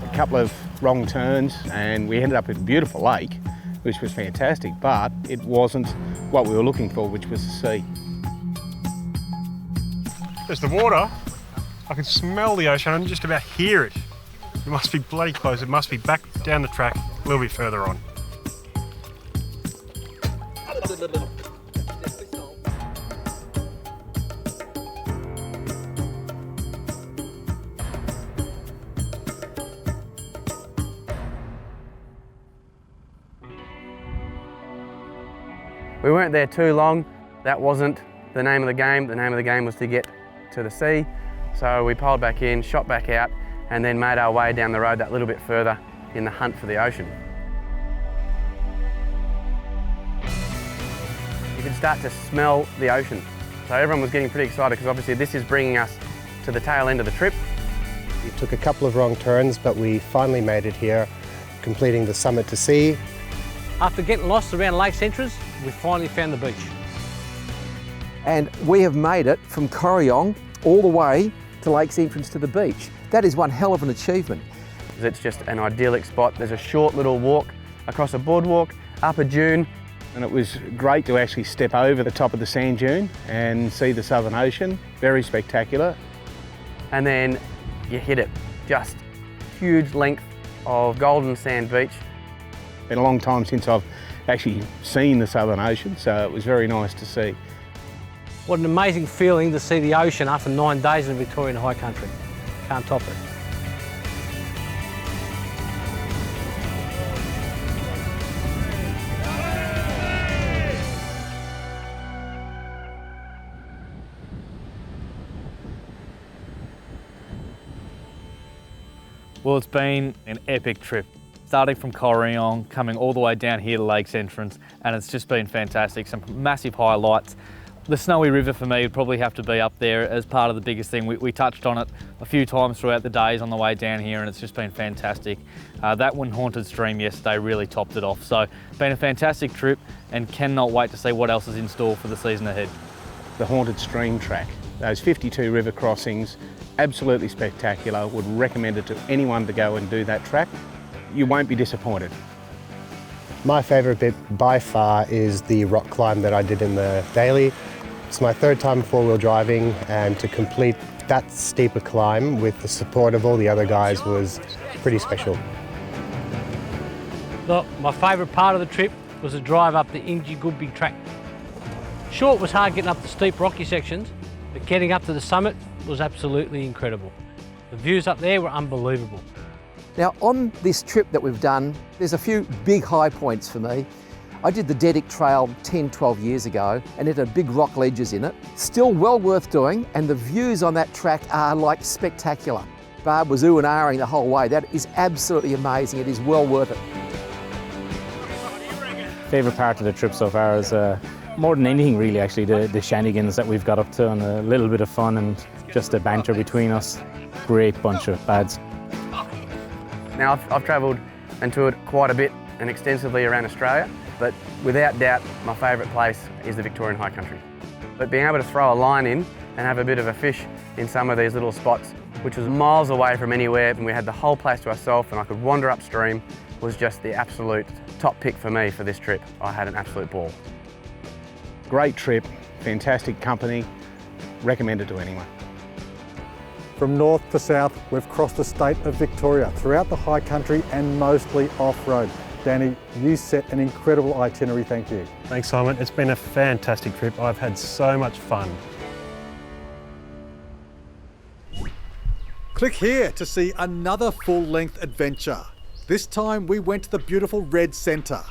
[SPEAKER 13] A couple of wrong turns and we ended up with a beautiful lake, which was fantastic, but it wasn't what we were looking for, which was the sea.
[SPEAKER 20] There's the water. I can smell the ocean and just about hear it. It must be bloody close. It must be back down the track a little bit further on.
[SPEAKER 12] We weren't there too long. That wasn't the name of the game. The name of the game was to get to the sea. So we poled back in, shot back out, and then made our way down the road that little bit further in the hunt for the ocean. You could start to smell the ocean. So everyone was getting pretty excited because obviously this is bringing us to the tail end of the trip.
[SPEAKER 19] We took a couple of wrong turns, but we finally made it here, completing the summit to sea.
[SPEAKER 9] After getting lost around Lakes Entrance, we finally found the beach.
[SPEAKER 11] And we have made it from Corryong all the way to Lakes Entrance to the beach. That is one hell of an achievement.
[SPEAKER 12] It's just an idyllic spot. There's a short little walk across a boardwalk, up a dune.
[SPEAKER 13] And it was great to actually step over the top of the sand dune and see the Southern Ocean. Very spectacular.
[SPEAKER 12] And then you hit it. Just huge length of golden sand beach.
[SPEAKER 13] Been a long time since I've actually seen the Southern Ocean, so it was very nice to see.
[SPEAKER 9] What an amazing feeling to see the ocean after 9 days in Victorian High Country. Can't top it.
[SPEAKER 18] Well, it's been an epic trip. Starting from Corryong, coming all the way down here to Lakes Entrance, and it's just been fantastic. Some massive highlights. The Snowy River for me would probably have to be up there as part of the biggest thing. We touched on it a few times throughout the days on the way down here, and it's just been fantastic. That one haunted stream yesterday really topped it off. So been a fantastic trip and cannot wait to see what else is in store for the season ahead.
[SPEAKER 13] The haunted stream track, those 52 river crossings, absolutely spectacular. Would recommend it to anyone to go and do that track. You won't be disappointed.
[SPEAKER 19] My favourite bit by far is the rock climb that I did in the daily. It's my third time four-wheel driving, and to complete that steeper climb with the support of all the other guys was pretty special.
[SPEAKER 9] Look, my favourite part of the trip was the drive up the Inji Goodby track. Sure, it was hard getting up the steep rocky sections, but getting up to the summit was absolutely incredible. The views up there were unbelievable.
[SPEAKER 11] Now on this trip that we've done, there's a few big high points for me. I did the Dedic Trail 10, 12 years ago and it had big rock ledges in it. Still well worth doing, and the views on that track are like spectacular. Barb was ooh and ahhing the whole way. That is absolutely amazing. It is well worth it.
[SPEAKER 14] Favourite part of the trip so far is more than anything really actually the shenanigans that we've got up to, and a little bit of fun and just the banter between us. Great bunch of lads.
[SPEAKER 12] Now I've travelled and toured quite a bit and extensively around Australia, but without doubt my favourite place is the Victorian High Country. But being able to throw a line in and have a bit of a fish in some of these little spots, which was miles away from anywhere, and we had the whole place to ourselves and I could wander upstream, was just the absolute top pick for me for this trip. I had an absolute ball.
[SPEAKER 13] Great trip, fantastic company, recommend it to anyone.
[SPEAKER 2] From north to south, we've crossed the state of Victoria, throughout the high country and mostly off-road. Danny, you set an incredible itinerary, thank you.
[SPEAKER 20] Thanks, Simon. It's been a fantastic trip. I've had so much fun.
[SPEAKER 3] Click here to see another full-length adventure. This time we went to the beautiful Red Centre.